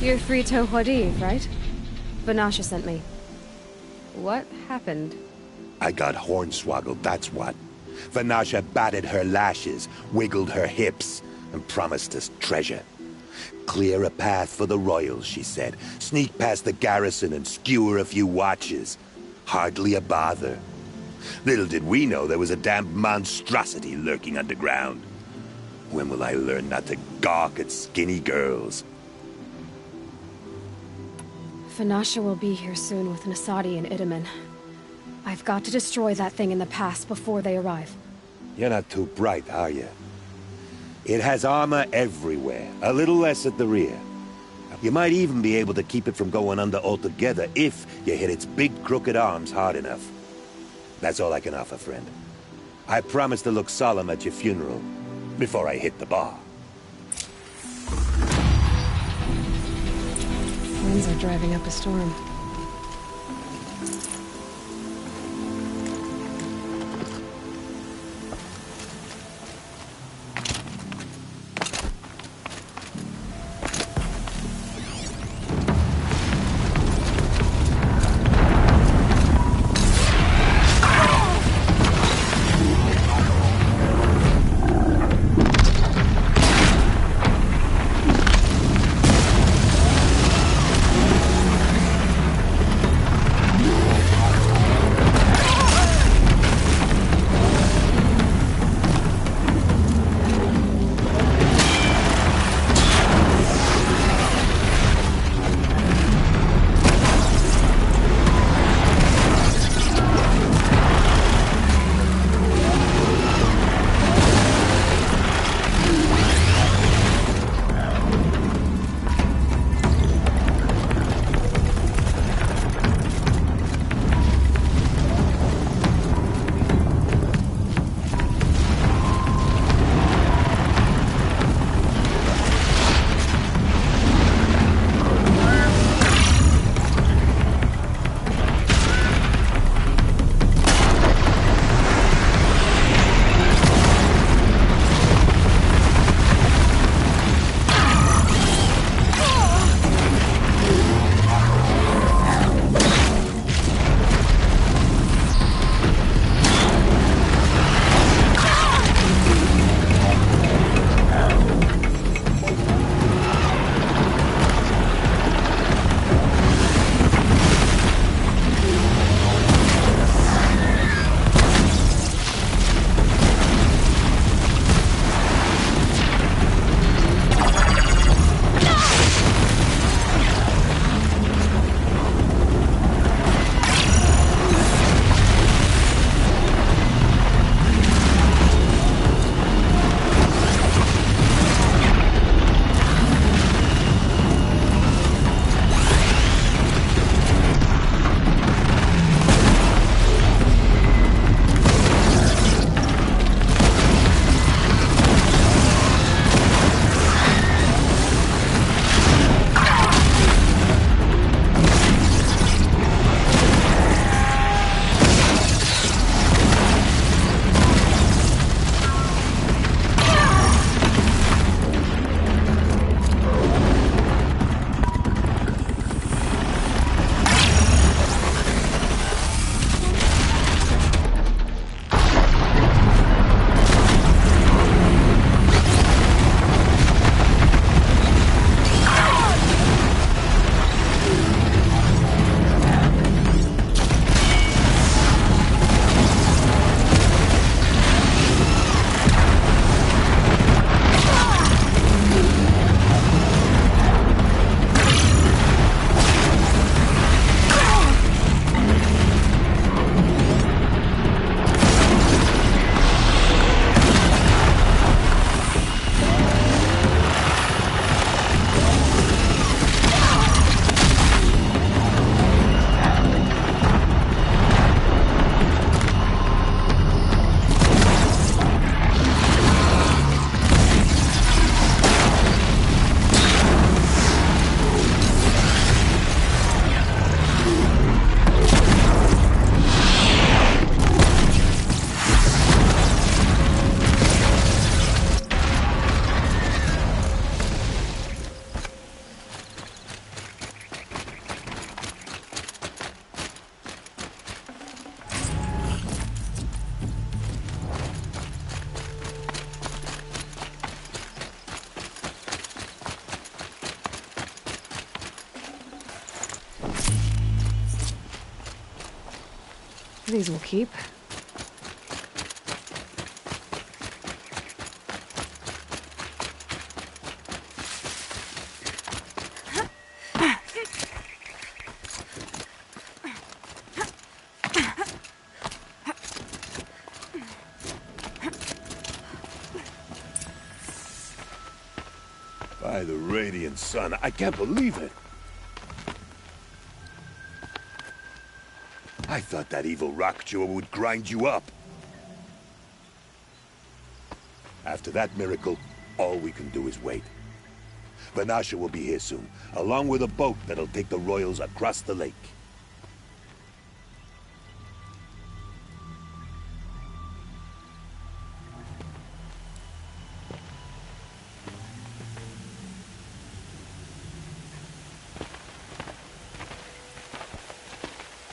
Speaker 17: You're Frito Hodiv, right? Vanasha sent me. What happened?
Speaker 4: I got hornswoggled, that's what. Vanasha batted her lashes, wiggled her hips, and promised us treasure. Clear a path for the royals, she said. Sneak past the garrison and skewer a few watches. Hardly a bother. Little did we know there was a damned monstrosity lurking underground. When will I learn not to gawk at skinny girls?
Speaker 17: Vanasha will be here soon with Nasadi and Itamen. I've got to destroy that thing in the pass before they arrive.
Speaker 4: You're not too bright, are you? It has armor everywhere, a little less at the rear. You might even be able to keep it from going under altogether if you hit its big crooked arms hard enough. That's all I can offer, friend. I promise to look solemn at your funeral before I hit the bar.
Speaker 17: Winds are driving up a storm. These will keep.
Speaker 4: By the radiant sun, I can't believe it. I thought that evil rock jewel would grind you up. After that miracle, all we can do is wait. Vanasha will be here soon, along with a boat that'll take the royals across the lake.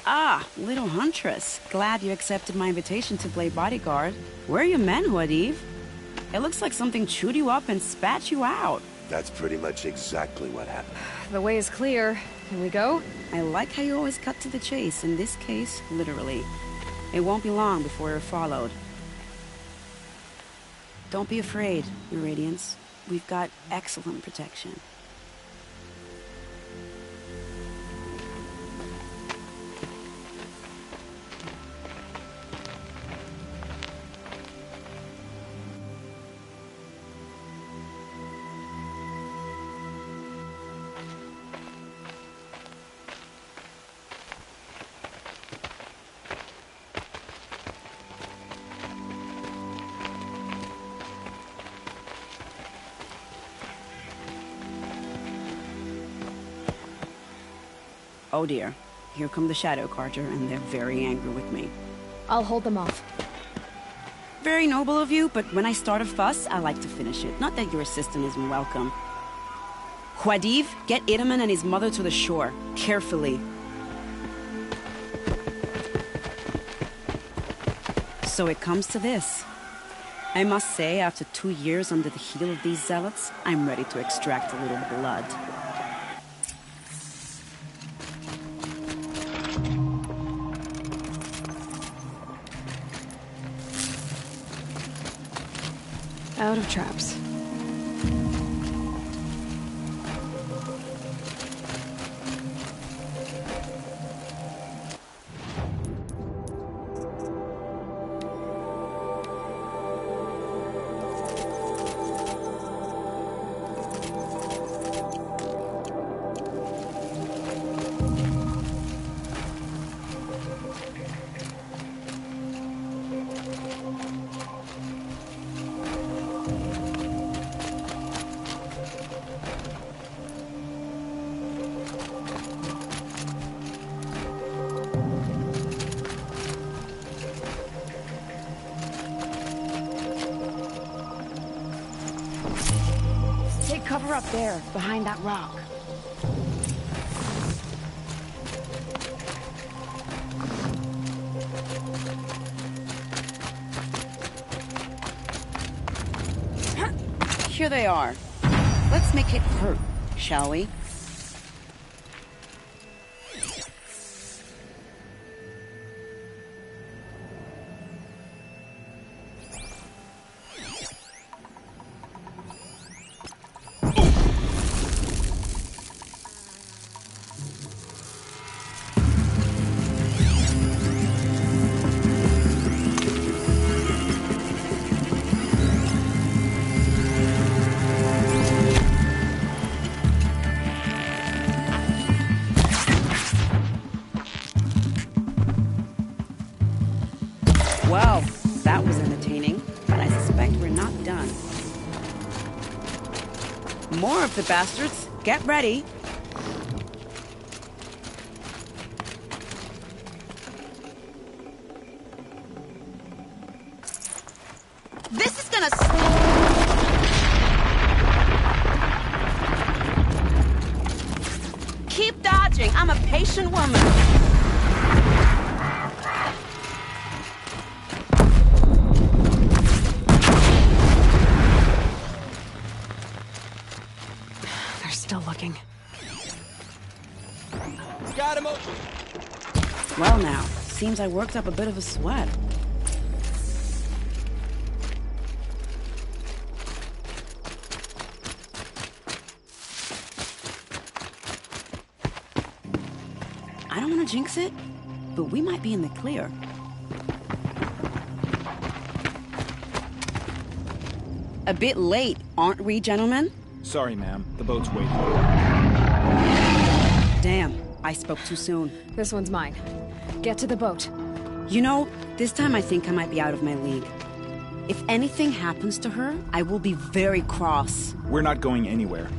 Speaker 18: Ah, little huntress. Glad you accepted my invitation to play bodyguard. Where are your men, Huadiv? It looks like something chewed you up and spat you out.
Speaker 4: That's pretty much exactly what happened.
Speaker 17: The way is clear. Can we go?
Speaker 18: I like how you always cut to the chase. In this case, literally. It won't be long before you're followed. Don't be afraid, Your Radiance. We've got excellent protection. Oh dear. Here come the Shadow Carter, and they're very angry with me.
Speaker 17: I'll hold them off.
Speaker 18: Very noble of you, but when I start a fuss, I like to finish it. Not that your assistant isn't welcome. Huadiv, get Itaman and his mother to the shore. Carefully. So it comes to this. I must say, after 2 years under the heel of these zealots, I'm ready to extract a little blood.
Speaker 17: Out of traps.
Speaker 3: Cover up there, behind that rock.
Speaker 18: Here they are. Let's make it hurt, shall we? Well, that was entertaining, but I suspect we're not done. More of the bastards. Get ready. This is gonna... Keep dodging. I'm a patient woman. Got him. Well now, seems I worked up a bit of a sweat. I don't want to jinx it, but we might be in the clear. A bit late, aren't we, gentlemen?
Speaker 9: Sorry, ma'am. The boat's waiting.
Speaker 18: Damn, I spoke too soon.
Speaker 17: This one's mine. Get to the boat.
Speaker 18: You know, this time I think I might be out of my league. If anything happens to her, I will be very cross.
Speaker 9: We're not going anywhere.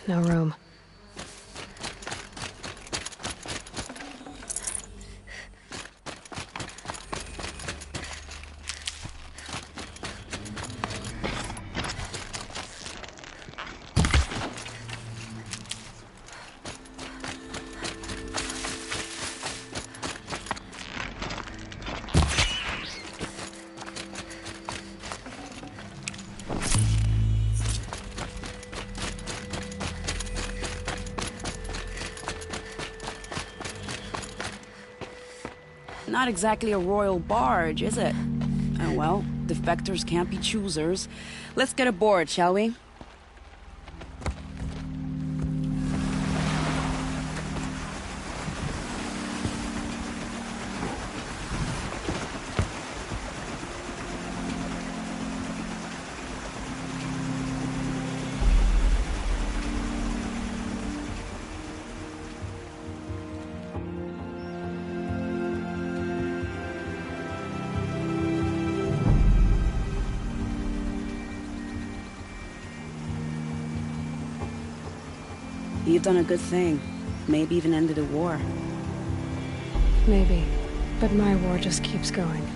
Speaker 17: No room.
Speaker 18: Not exactly a royal barge, is it? Oh well, defectors can't be choosers. Let's get aboard, shall we? You've done a good thing. Maybe even ended a war.
Speaker 17: Maybe. But my war just keeps going.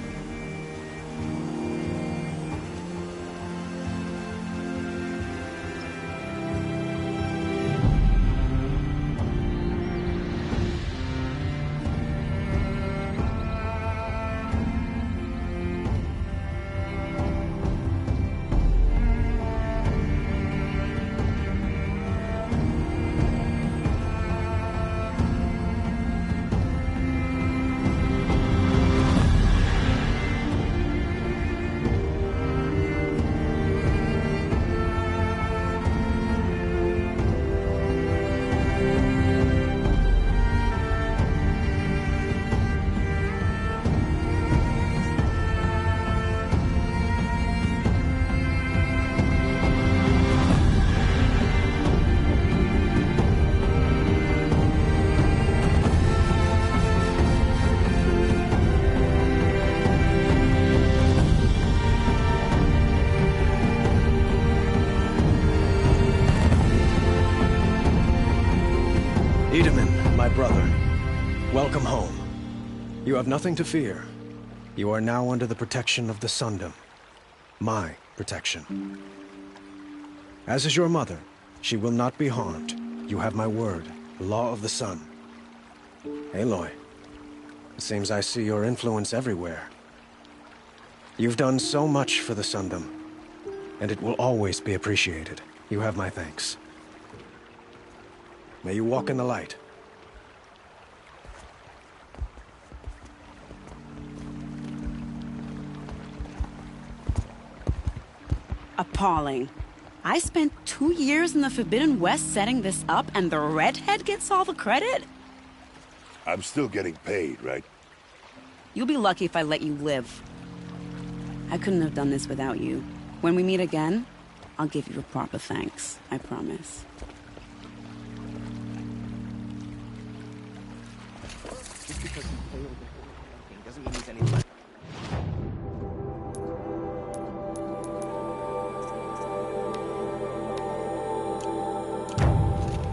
Speaker 15: Itamen, my brother, welcome home. You have nothing to fear. You are now under the protection of the Sundom. My protection. As is your mother, she will not be harmed. You have my word, the law of the sun. Aloy, it seems I see your influence everywhere. You've done so much for the Sundom, and it will always be appreciated. You have my thanks. May you walk in the light.
Speaker 18: Appalling. I spent 2 years in the Forbidden West setting this up, and the redhead gets all the credit?
Speaker 4: I'm still getting paid, right?
Speaker 18: You'll be lucky if I let you live. I couldn't have done this without you. When we meet again, I'll give you a proper thanks. I promise.
Speaker 10: Just because he failed at doesn't mean he's any less.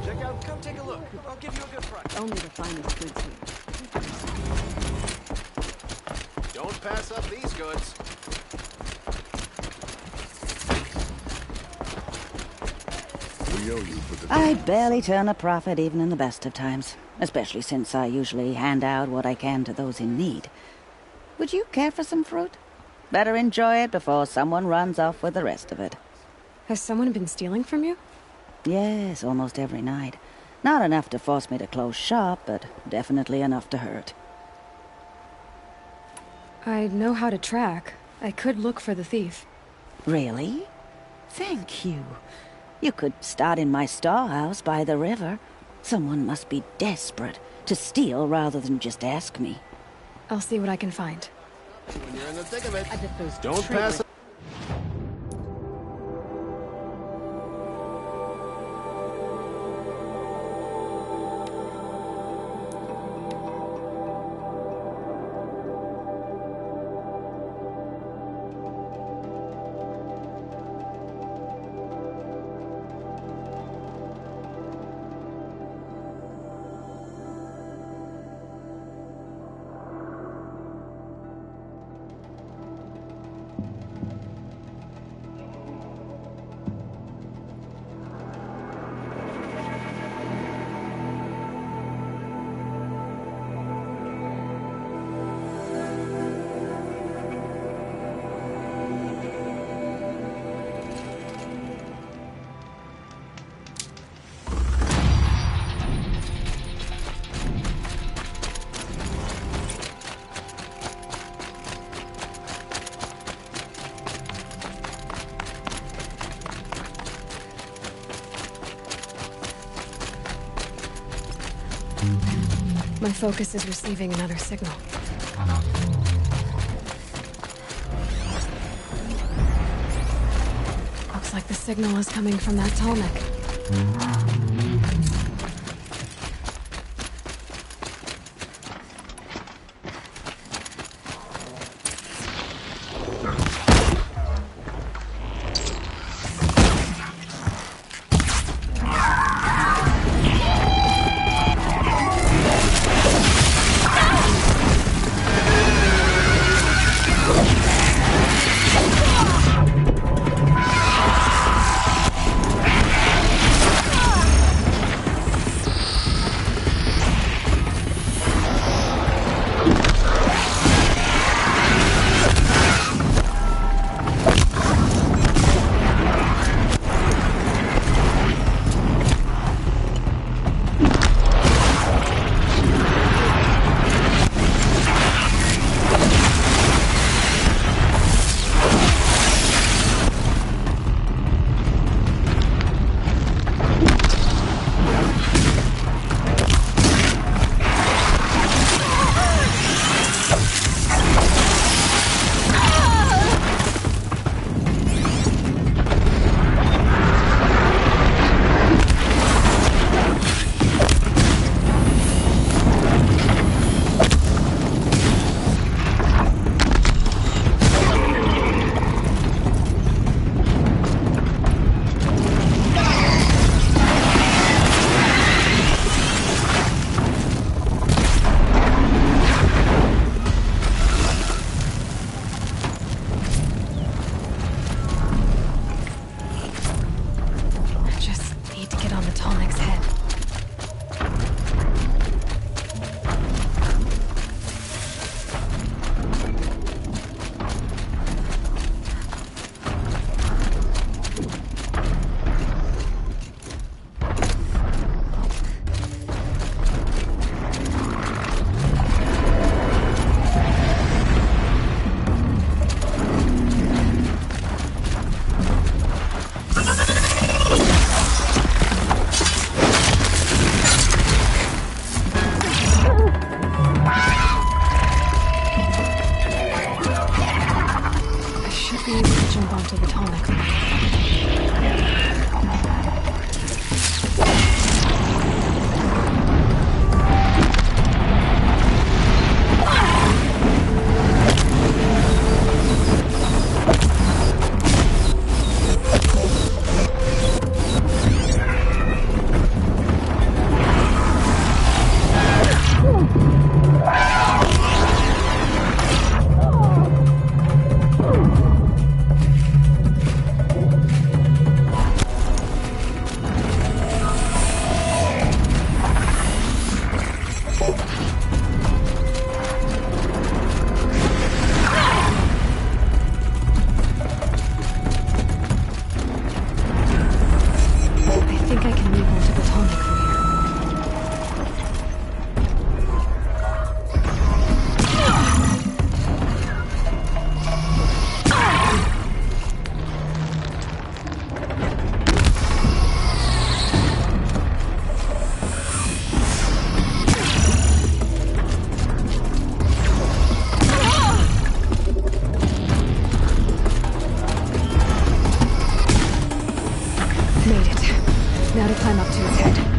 Speaker 10: Check out, come take a look. I'll give you a good price.
Speaker 18: Only the finest goods here.
Speaker 10: Don't pass up these goods.
Speaker 7: We owe you for the...
Speaker 22: I barely turn a profit even in the best of times, especially since I usually hand out what I can to those in need. Would you care for some fruit? Better enjoy it before someone runs off with the rest of it.
Speaker 17: Has someone been stealing from you?
Speaker 22: Yes, almost every night. Not enough to force me to close shop, but definitely enough to hurt.
Speaker 17: I know how to track. I could look for the thief.
Speaker 22: Really? Thank you. You could start in my storehouse by the river. Someone must be desperate to steal rather than just ask me.
Speaker 17: I'll see what I can find.
Speaker 10: When you're in the thick of it,
Speaker 17: I bet those
Speaker 10: don't pass up.
Speaker 17: My focus is receiving another signal. Looks like the signal is coming from that Tallneck. Now to climb up to his head.